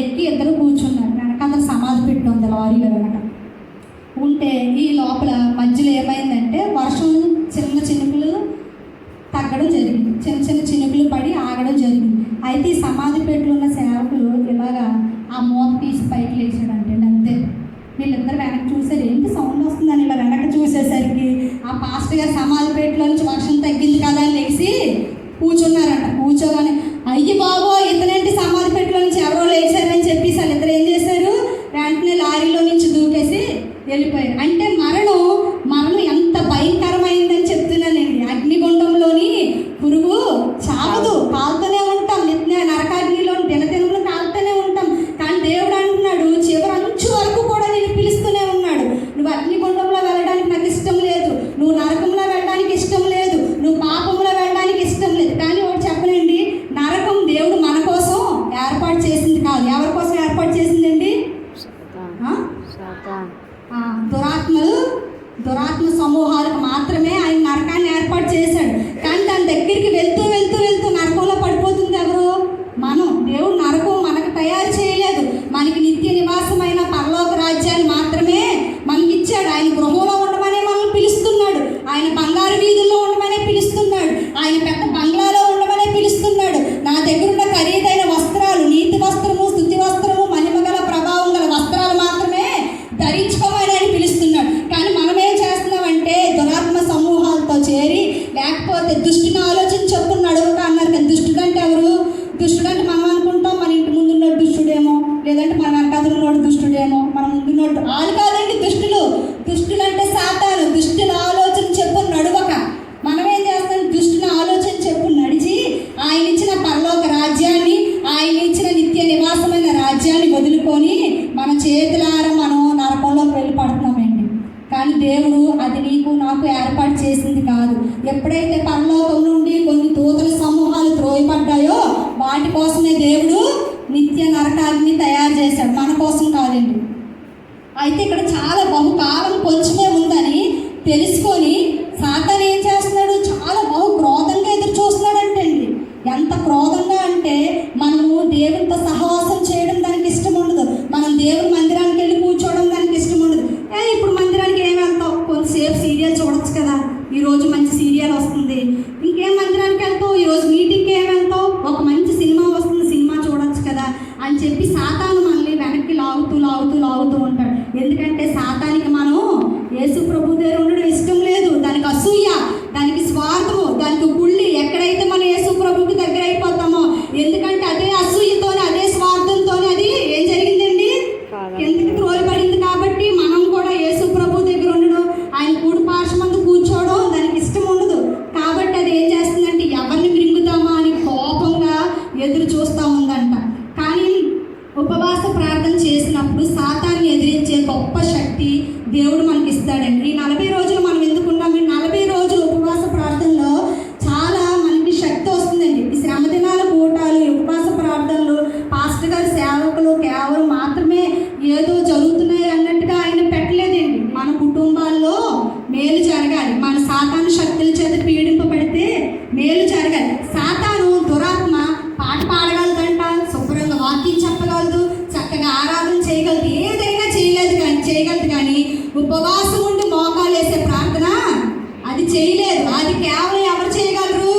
[SPEAKER 1] ఎక్కి ఇద్దరు కూర్చున్నారు. వెనక అతను సమాధి పెట్టి ఉంది లారీలో వెనక ఉంటే ఈ లోపల మధ్యలో ఏమైందంటే వర్షం చిన్న చినుకులు తగ్గడం జరిగింది. చిన్న చినుకులు పడి ఆగడం జరిగింది. అయితే ఈ సమాధి పెట్టులో ఉన్న సేవకులు ఇలాగా ఆ మూత తీసి పైకి లేచాడంటే అంతే. వీళ్ళిద్దరు వెనక్కి చూసారు, ఏంటి సౌండ్ వస్తుందని ఇలా వెనక్కి చూసేసరికి ఆ పాస్టర్ గారు సమాధి పెట్టులో నుంచి వర్షం తగ్గింది కదా అని లేచి కూర్చున్నారంట. కూర్చోగానే అయ్యి బాబో ఇతనేంటి సమాధి పెట్టులో నుంచి ఎవరో లేచారని చెప్పేసి వాళ్ళిద్దరు ఏం చేశారు, వెంటనే లారీలో నుంచి దూకేసి వెళ్ళిపోయారు. అంటే మరణం ఎంత భయంకరమైందని చెప్తున్నానండి. అగ్నిగుండంలోని పురుగు చావదు, కాలుతూనే ఉంటాం. నిత్య నరకాగ్నిలో దినదినములు కాలుతూనే ఉంటాం. కానీ దేవుడు అంటున్నాడు చివరి అంచు వరకు కూడా నేను పిలుస్తూనే ఉన్నాడు. నువ్వు అగ్నిగుండంలో వెళ్ళడానికి నాకు ఇష్టం లేదు, నువ్వు నరకంలో వెళ్ళడానికి ఇష్టం లేదు, నువ్వు పాపంలో వెళ్ళడానికి ఇష్టం లేదు. కానీ ఒకటి చెప్పనండి, నరకం దేవుడు మన కోసం ఏర్పాటు చేసింది కాదు. ఎవరి కోసం ఏర్పాటు చేసిందండి? దురాత్మ సమూహాలకు మాత్రమే ఆయన నరకాన్ని ఏర్పాటు చేశాడు. కానీ దాని దగ్గరికి వెళ్తూ నరకంలో పడిపోతుంది ఎవరు? మనం. దేవుడు నరకం మనకు తయారు చేయలేదు. మనకి నిత్య నివాసమైన పరలోక రాజ్యాన్ని మాత్రమే మనకి ఇచ్చాడు. ఆయన గృహంలో ఉండమనే మనల్ని పిలుస్తున్నాడు. ఆయన బంగారు వీధుల్లో ఉండమనే పిలుస్తున్నాడు. ఆయన పెద్ద బంగ్లాలో ఉండమనే పిలుస్తున్నాడు. నా దగ్గర ఉన్న ఖరీదైన వస్త్రాలు, నీతి వస్త్రము, స్తుతి వస్త్రము, మహిమగల ప్రభావం గల వస్త్రాలు మాత్రమే ధరించుకోమని ఆయన పిలుస్తున్నాడు. కానీ మనం ఏం చేస్తున్నామంటే దురాత్మ సమూహాలతో చేరి, లేకపోతే దుష్టుని ఆలోచన చెప్పుకున్నాడు అన్నారు కదా. దుష్టుడు అంటే ఎవరు? దుష్టుడు అంటే మనం అనుకుంటాం మన ఇంటి ముందున్నోడు దుష్టుడేమో, లేదంటే మన వెనకాదున్నోడు దుష్టుడేమో, మన ముందున్నోడు. వాళ్ళు కాదండి దుష్టులు. దుష్టులు అంటే సాతాను. దుష్టుల ఆలోచన చెప్పు నడువక మనం ఏం చేస్తాం, దుష్టుని ఆలోచన చెప్పు నడిచి ఆయన ఇచ్చిన పరలోక రాజ్యాన్ని, ఆయన ఇచ్చిన నిత్య నివాసమైన రాజ్యాన్ని వదులుకొని మన చేతులారా మనం నరకంలోకి వెళ్ళి పడుతున్నామండి. కానీ దేవుడు అది నీకు నాకు ఏర్పాటు చేసింది కాదు. ఎప్పుడైతే పరలోకం నుండి కొన్ని దూతల సమూహాలు త్రోయపడ్డాయో వాటి కోసమే దేవుడు నిత్య నరకాన్ని తయారు చేశాడు, మన కోసం కాదండి. అయితే ఇక్కడ చాలా బహుకాలం కొంచెమే ఉందని తెలుసుకొని సాతాను ఏం చేస్తున్నాడు, చాలా బహు క్రోధంగా ఎదురు చూస్తున్నాడంటే అండి. ఎంత క్రోధంగా అంటే మనము దేవునితో సహవాసం చేయడం దానికి ఇష్టం ఉండదు. మనం దేవుని మందిరానికి వెళ్ళి కూర్చోవడం దానికి ఇష్టం ఉండదు. ఇప్పుడు మందిరానికి ఏం వెళ్తావు, కొంతసేపు సీరియల్ చూడొచ్చు కదా, ఈరోజు మంచి సీరియల్ వస్తుంది. ఇంకేం మందిరానికి వెళ్తావు, ఈరోజు మీటింగ్కి ఏం వెళ్తావు, ఒక మంచి సినిమా వస్తుంది, సినిమా చూడొచ్చు కదా అని చెప్పి సాతాను మనల్ని వెనక్కి లాగుతూ ఉంటాడు. ఎందుకంటే సాతానికి మనం యేసు ప్రభు దగ్గర ఉండడం ఇష్టం లేదు. దానికి అసూయ, దానికి స్వార్థము, దానికి గుళ్ళి. ఎక్కడైతే మనం యేసు ప్రభుకి దగ్గర అయిపోతామో, ఎందుకంటే అదే అసూయతోనే అదే స్వార్థంతోనే అది ఏం జరిగిందండి, ఎందుకు త్రోయబడింది. కాబట్టి మనం కూడా యేసు ప్రభు దగ్గర ఉండడం, ఆయన కూడి పార్శ్వమందు కూర్చోవడం దానికి ఇష్టం ఉండదు. కాబట్టి అది ఏం చేస్తుందంటే ఎవరిని మింగుతామా అని కోపంగా ఎదురు చూస్తూ ఉందంట. కానీ ఉపవాస ప్రార్థన చేసినప్పుడు సాతాన్ని ఎదిరించే గొప్ప శక్తి దేవుడు మనకి ఇస్తాడండి. ఈ 40 రోజులు మనం ఎందుకున్నాం? 40 రోజులు ఉపవాస ప్రార్థనలో చాలా మనకి శక్తి వస్తుందండి. ఈ శ్రమ దినాల కూటాలు, ఉపవాస ప్రార్థనలు, పాస్టర్ గారి సేవకులు కేవలం మాత్రమే ఏదో జరుగుతున్నాయి అన్నట్టుగా ఆయన పెట్టలేదండి. మన కుటుంబాల్లో మేలు జరగాలి. మన సాతాను శక్తుల చేత పీడింపబడితే మేలు జరగాలి. సాతాను దురాత్మ పాట పాడగలదంట, శుభ్రంగా వాక్యం చెప్పగలదు, చక్కగా ఆరాధన చేయగలదు, ఏదైనా చేయగలదు. కానీ ఉపవాసం ఉండి మోకాలు వేసే ప్రార్థన అది చేయలేదు. అది కేవలం ఎవరు చేయగలరు?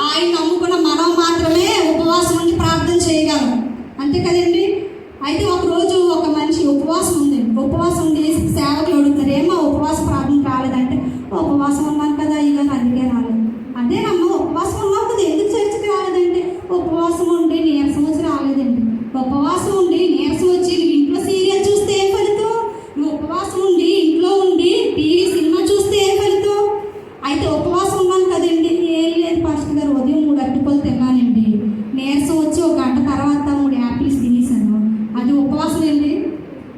[SPEAKER 1] ఆయన నమ్ముకున్న మనం మాత్రమే ఉపవాసం ఉండి ప్రార్థన చేయగలరు. అంతే కదండి. అయితే ఒకరోజు ఒక మనిషి ఉపవాసం ఉండి సేవకులు అడుగుతారు, ఏమో ఉపవాస ప్రార్థన రాలేదంటే, ఉపవాసం ఉన్నాను కదా ఇక అందుకే రాలేదు. అదేనమ్మా ఉపవాసం ఉన్నావు కదా, ఎందుకు చర్చకి రాలేదంటే, ఉపవాసం ఉండి నీరసం వచ్చి రాలేదండి. ఉపవాసం ఉండి నీరసం వచ్చి ఇంట్లో సీరియల్ చూస్తే ఏం ఫలితం? నువ్వు ఉపవాసం ఉండి ఇంట్లో ఉండి టీవీ సినిమా చూస్తే ఏం ఫలితం? అయితే ఉపవాసం ఉన్నాను కదండి, ఏం లేదు పాస్టర్ గారు, ఉదయం 3 అరటిపళ్ళు తిన్నానండి, నీరసం వచ్చి 1 గంట తర్వాత 3 యాపిల్స్ తినేసాను, అది ఉపవాసం అండి.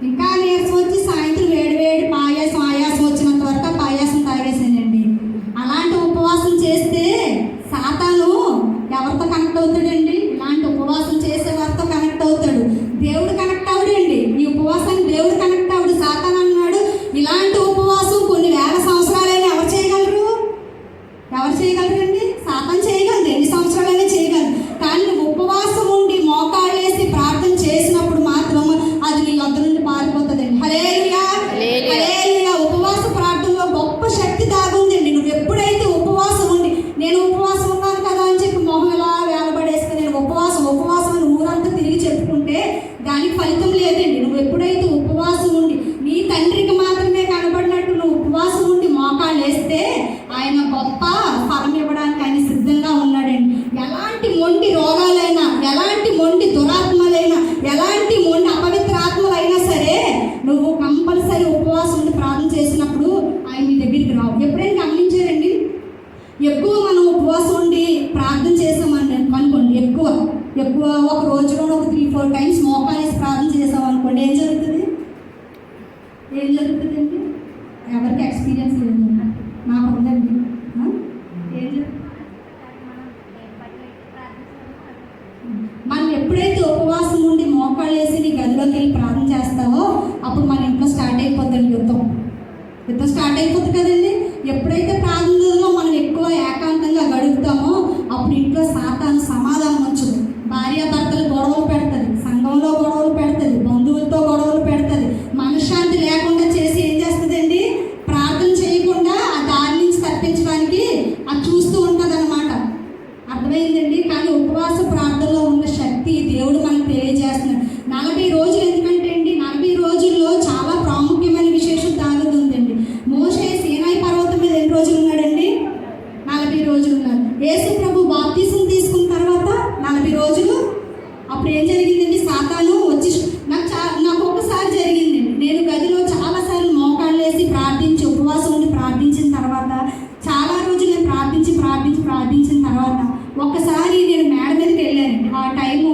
[SPEAKER 1] ఇంకా నీరసం వచ్చి సాయంత్రం వేడి పాయాసం వచ్చినంత వరకు పాయాసం తాగేసానండి. అలాంటి ఉపవాసం చేస్తే సాతాను ఎవరితో కనెక్ట్ అవుతాడండి? ఇలాంటి ఉపవాసం చేసే వారితో కనెక్ట్ అవుతాడు. దేవుడు కనెక్ట్ అవడండి. ఈ ఉపవాసాన్ని దేవుడు కనెక్ట్ అవడు. సాతాను అన్నాడు, ఇలాంటి ఉపవాసం కొన్ని వేల సంవత్సరాలైనా ఎవరు చేయగలరు? ఒక రోజులో ఒక 3-4 టైమ్స్ మోకాలేసి ప్రార్థన చేసాం అనుకోండి, ఏం జరుగుతుందండి? ఎవరికి ఎక్స్పీరియన్స్ లేదు, నాకు ఉందండి. ఏం జరుగుతుంది? మనం ఎప్పుడైతే ఉపవాసం ఉండి మోకాళ్ళు వేసి నీ గదిలోకి వెళ్ళి ప్రార్థన చేస్తావో అప్పుడు మన ఇంట్లో స్టార్ట్ అయిపోతుంది యుద్ధం స్టార్ట్ అయిపోతుంది కదండి. ఎప్పుడైతే ప్రార్థనలో మనం ఎక్కువ ఏకాంతంగా గడుపుతామో అప్పుడు ఇంట్లో సాతాను సమాధానం వచ్చుది. భార్యాభర్తలు గొడవలు పెడుతుంది, సంఘంలో గొడవలు పెడుతుంది, బంధువులతో గొడవలు పెడుతుంది, మనశ్శాంతి లేకుండా చేసి ఏం చేస్తుందండి? ప్రార్థన చేయకుండా ఆ దారి నుంచి తప్పించడానికి అది చూస్తూ ఉంటుంది అన్నమాట. అర్థమైందండి? కానీ ఉపవాస ప్రార్థనలో ఉన్న శక్తి దేవుడు మనకు తెలియజేస్తున్నాడు. 40 రోజులు ఎందుకంటే అండి 40 రోజుల్లో చాలా ప్రాముఖ్యమైన విశేషం దాగుతూ ఉందండి. మోషే సీనాయి పర్వతం మీద ఎన్ని రోజులు ఉన్నాడండి? 40 రోజులు ఉన్నాడు. యేసు ప్రభు బాప్తిసం తీసుకున్న తర్వాత 40 రోజులు. అప్పుడు ఏం జరిగిందండి? సాతాను వచ్చి నాకు ఒకసారి జరిగిందండి. నేను గదిలో చాలాసార్లు మోకాళ్ళు వేసి ప్రార్థించి ఉపవాసం ఉండి ప్రార్థించిన తర్వాత చాలా రోజులు నేను ప్రార్థించిన తర్వాత ఒక్కసారి నేను మేడ మీదకి వెళ్ళానండి. ఆ టైము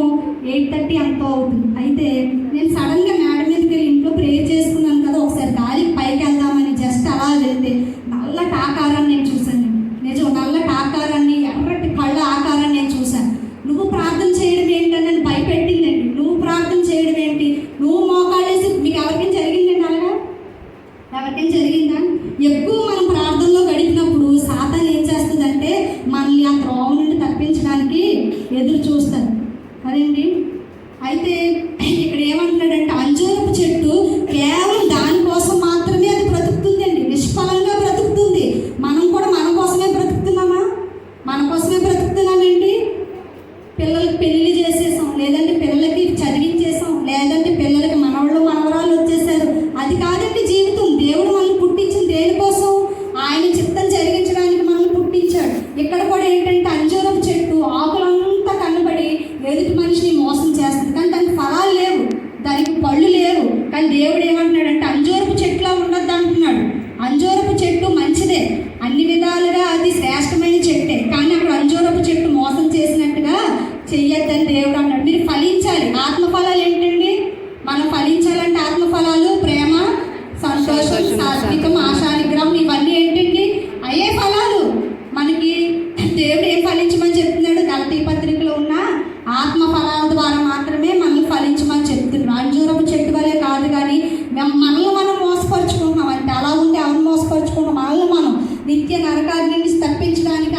[SPEAKER 1] 8:30 అంతా అవుతుంది. అయితే నేను సడన్గా మేడ మీదకి వెళ్ళి ఇంట్లో ప్రేయర్ చేసుకున్నాను కదా, ఒకసారి గాలికి పైకి వెళ్దామని జస్ట్ అలా వెళ్తే నల్లటి ఆకారాన్ని నేను చూశాను. నిజం, నల్లటి ఆకారాన్ని, ఎర్రటి కళ్ళ ఆకారాన్ని నేను చూశాను. నువ్వు ప్రార్థన చేయడం ఏంటని నన్ను భయపెట్టిందండి. నువ్వు ప్రార్థన చేయడం ఏంటి, నువ్వు మోకాళ్ళేసి, మీకు ఎవరికైనా జరిగిందండి అలాగా? ఎవరికైనా జరిగిందా? ఎక్కువ మనం ప్రార్థనలో గడిపినప్పుడు సాతాను ఏం చేస్తుందంటే మనల్ని ఆ త్రోవ నుండి తప్పించడానికి ఎదురు చూస్తారు అదండి. అయితే ఇక్కడ ఏమంటున్నాడంటే అంజూరపు చెట్టు కేవలం దానికోసం మాత్రమే అది బ్రతుకుతుందండి, నిష్ఫలంగా బ్రతుకుతుంది. మనం కూడా మన కోసమే బ్రతుకుతున్నామా? మన కోసమే బ్రతుకుతున్నామండి. పిల్లలకి పెళ్లి చేసేసాం, లేదంటే పిల్లలకి చదివించేసాం, లేదంటే పిల్లలకి మనవాళ్ళు మనవరాలు వచ్చేసారు. అది కాదండి జీవితం. దేవుడు మనల్ని పుట్టించింది దేనికోసం? ఆయన చిత్తం జరిగించడానికి మనల్ని పుట్టించాడు. ఇక్కడ కూడా ఏంటంటే అంజూరపు చెట్టు ఆకులంతా కన్నబడి ఎదుటి మనిషిని మోసం చేస్తుంది, కానీ దానికి ఫలాలు లేవు, దానికి పళ్ళు లేవు. కానీ దేవుడు ఏమంటున్నాడంటే అంజూరపు చెట్టులా ఉండొద్దు అంటున్నాడు. అంజూరపు చెట్టు మంచిదే, అన్ని విధాలుగా అది శ్రేష్టమైన చెట్టే, కానీ అక్కడ అంజూరపు చెట్టు మోసం చేసినట్టుగా చెయ్యొద్దని దేవుడు అన్నాడు. మీరు ఫలించాలి. ఆత్మఫలాలు ఏంటండి? మనం ఫలించాలంటే ఆత్మఫలాలు ప్రేమ, సంతోషం, సాత్వికం, ఆశా నిగ్రహం, ఇవన్నీ ఏంటండి? అయ్యే ఫలాలు. మనకి దేవుడు ఏం ఫలించమని చెప్తున్నాడు? గలతీ పత్రికలో ఉన్న ఆత్మ ఫలాల ద్వారా మాత్రమే మనల్ని ఫలించమని చెప్తున్నాడు. అంజూరపు చెట్టు వల్లే కాదు, కానీ మనల్ని మనం మోసపరుచుకుంటున్నాం. అంటే అలా ఉండి ఎవరు మోసపరుచుకుంటాం? మనల్ని మనం నిత్య నరకాగ్ని నుంచి తప్పించడానికి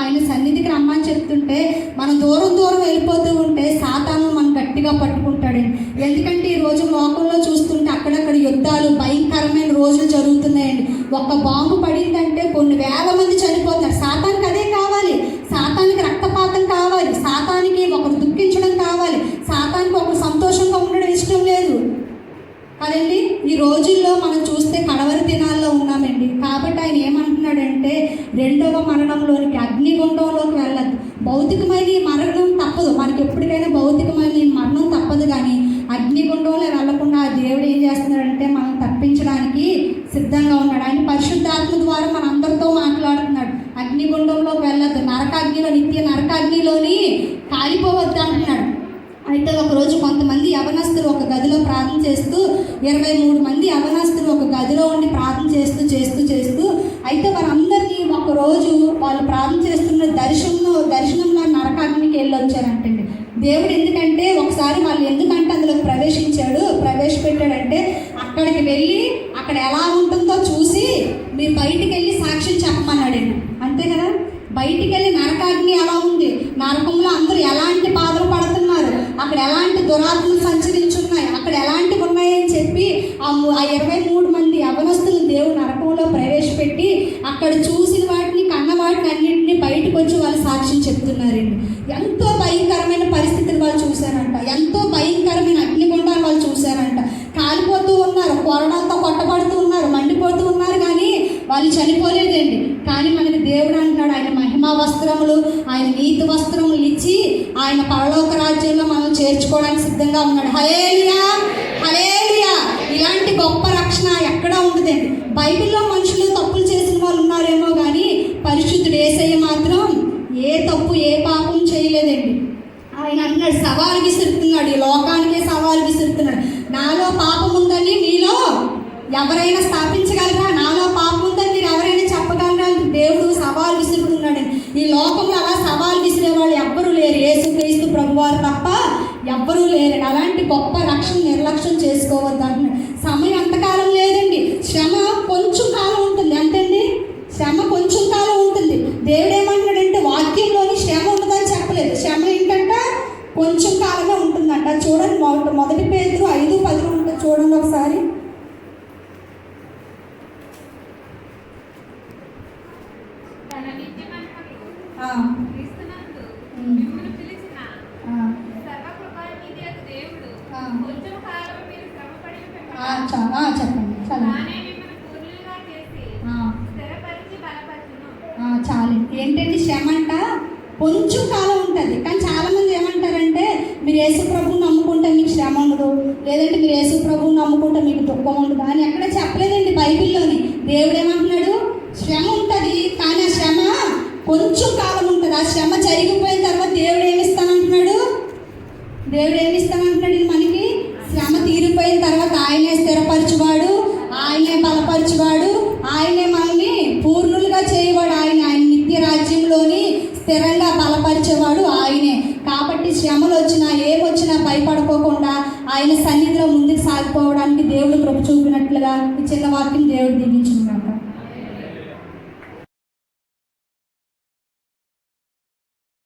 [SPEAKER 1] ఆయన సన్నిధికి రమ్మని చెప్తుంటే మనం దూరం వెళ్ళిపోతూ ఉంటే సాతాను మనం గట్టిగా పట్టుకుంటాడు. ఎందుకంటే ఈ రోజు లోకంలో చూస్తుంటే అక్కడక్కడ యుద్ధాలు, భయంకరమైన రోజులు జరుగుతున్నాయండి. ఒక బాంబు పడిందంటే కొన్ని వేల మంది చనిపోతారు. సాతానికి అదే కావాలి. సాతానికి రక్తపాతం కావాలి, సాతానికి ఒకరు దుఃఖించడం కావాలి, సాతానికి ఒకరు సంతోషంగా ఉండడం ఇష్టం లేదు కదండి. ఈ రోజుల్లో మనం చూస్తే కడవరి దినాల్లో ఉన్నామండి. కాబట్టి ఆయన ఏమంటున్నాడంటే రెండవ మరణంలోనికి, అగ్నిగుండంలోకి వెళ్ళదు. భౌతికమైన మరణం తప్పదు, మనకి ఎప్పటికైనా భౌతికమైన మరణం తప్పదు, కానీ అగ్నిగుండంలో వెళ్ళకుండా దేవుడు ఏం చేస్తున్నాడంటే మనం తప్పించడానికి సిద్ధంగా ఉన్నాడు. ఆయన పరిశుద్ధాత్మ ద్వారా మన అందరితో మాట్లాడుతున్నాడు. అగ్నిగుండంలోకి వెళ్ళదు, నరకాగ్నిలో, నిత్య నరకాగ్నిలోని కాలిపోవద్దు అంటున్నాడు. అయితే ఒకరోజు కొంతమంది యవనస్తులు ఒక గదిలో ప్రార్థన చేస్తూ 23 మంది యవనస్తులు ఒక గదిలో ఉండి ప్రార్థన చేస్తూ అయితే వారందరినీ ఒకరోజు వాళ్ళు ప్రార్థన చేస్తున్న దర్శనంలో నరకాగ్నికి వెళ్ళి వచ్చారంటండి. దేవుడు ఎందుకంటే ఒకసారి వాళ్ళు ఎందుకంటే అందులో ప్రవేశపెట్టాడంటే అక్కడికి వెళ్ళి అక్కడ ఎలా ఉంటుందో చూసి మీరు బయటికి వెళ్ళి సాక్ష్యం చెప్పమన్నాడండి. అంతే కదా? బయటికి వెళ్ళి నరకాగ్ని ఎలా ఉంది, నరకంలో అందరూ ఎలాంటి బాధలు పడుతున్నారు, అక్కడ ఎలాంటి దురాత్మలు సంచరించున్నాయి, అక్కడ ఎలాంటివి ఉన్నాయని చెప్పి ఆ 23 మంది యవనస్తులను దేవుడు నరకంలో ప్రవేశపెట్టి అక్కడ చూసిన వాటిని, కన్న వాటిని అన్నింటినీ బయటకు వచ్చి వాళ్ళు సాక్ష్యం చెప్తున్నారండి. ఎంతో భయంకరమైన పరిస్థితులు వాళ్ళు చూశారంట, ఎంతో భయంకరమైన అగ్నిగుండాలు వాళ్ళు చూశారంట. కాలిపోతూ ఉన్నారు, కొరడాలతో కొట్టబడుతూ ఉన్నారు, మండిపోతూ ఉన్నారు, కానీ వాళ్ళు చనిపోలేదండి. కానీ మనకి దేవుడు అంటాడు ఆయన మహిమా వస్త్రములు, ఆయన నీతి వస్త్రములు ఇచ్చి ఆయన పరలోక రాజ్యంలో మనం చేర్చుకోవడానికి సిద్ధంగా ఉన్నాడు. హల్లెలూయా, హల్లెలూయా. ఇలాంటి గొప్ప రక్షణ ఎక్కడా ఉండదండి. బైబిల్లో మనుషులు తప్పులు చేసిన వాళ్ళు ఉన్నారేమో, కానీ పరిశుద్ధుడు యేసయ్య మాత్రం ఏ తప్పు, ఏ పాపం చేయలేదండి. ఆయన అంటున్నాడు, సవాలు విసురుతున్నాడు, ఈ లోకానికే సవాలు విసురుతున్నాడు. నాలో పాపం ఉందని మీలో ఎవరైనా స్థాపించగలరా? నాలో పాపం ఉందని మీరు ఎవరైనా చెప్పగలరా? దేవుడు సవాలు విసురుతున్నాడు. ఈ లోకంలో అలా సవాలు విసిరే వాళ్ళు ఎవ్వరూ లేరు, యేసుక్రీస్తు ప్రభువారు తప్ప ఎవ్వరూ లేరు. అలాంటి గొప్ప రక్షణ నిర్లక్ష్యం చేసుకోవద్దు అంటున్నాడు. సమయం అంతకాలం లేదండి, శ్రమ కొంచెం కాలం ఉంటుంది. అంటండి, శ్రమ కొంచెం కాలం ఉంటుంది. దేవుడు ఏమంటున్నాడంటే వాక్యంలోని శ్రమ ఉండదని చెప్పలేదు, శ్రమ ఏంటంట కొంచెం కాలమే ఉంటుందంట. చూడండి, మొదటి పేతురు 5:10 ఉంటుంది, చూడండి ఒకసారి.
[SPEAKER 3] తన నిత్య మహిమకు
[SPEAKER 1] ఆ,
[SPEAKER 3] క్రీస్తునందు
[SPEAKER 1] ఉమ్.
[SPEAKER 3] మిమ్మల్ని పిలిచిన
[SPEAKER 1] ఆ,
[SPEAKER 3] సర్వకృపానిధియగు దేవుడు
[SPEAKER 1] ఆ.
[SPEAKER 3] కొంచెం కాలం మీరు శ్రమపడి
[SPEAKER 1] చెప్పండి చాలా
[SPEAKER 3] తానే మిమ్మల్ని పూర్ణులుగా చేసి స్థిరపరిచి బలపరచును.
[SPEAKER 1] చాలు. ఏంటంటే శ్రమ అంట కొంచెం కాలం ఉంటుంది. కానీ చాలామంది ఏమంటారంటే, మీరు యేసు ప్రభువుని నమ్ముకుంటే మీకు శ్రమ ఉండదు, లేదంటే మీరు యేసు ప్రభువుని నమ్ముకుంటే మీకు దుఃఖం ఉండదు అని ఎక్కడ చెప్పలేదండి బైబిల్లోని. దేవుడు ఏమంటున్నాడు, శ్రమ ఉంటుంది, కానీ ఆ శ్రమ కొంచెం కాలం ఉంటుంది. ఆ శ్రమ జరిగిపోయిన తర్వాత దేవుడు ఏమిస్తానంటున్నాడు, దేవుడు ఏమిస్తానంటున్నాడు మనకి? శ్రమ తీరిపోయిన తర్వాత ఆయనే స్థిరపరచువాడు, ఆయనే బలపరచువాడు, ఆయనే మనల్ని పూర్ణులుగా చేయవాడు. ఆయన నిత్య రాజ్యంలోని స్థిరంగా బలపరిచేవాడు ఆయనే. కాబట్టి శ్రమలు వచ్చినా ఏమొచ్చినా భయపడుకోకుండా ఆయన సన్నిధిలో ముందుకు సాగిపోవడానికి దేవుడు కృప చూపినట్లుగా ఈ చిన్న వాక్యం దేవుడు దీవించును.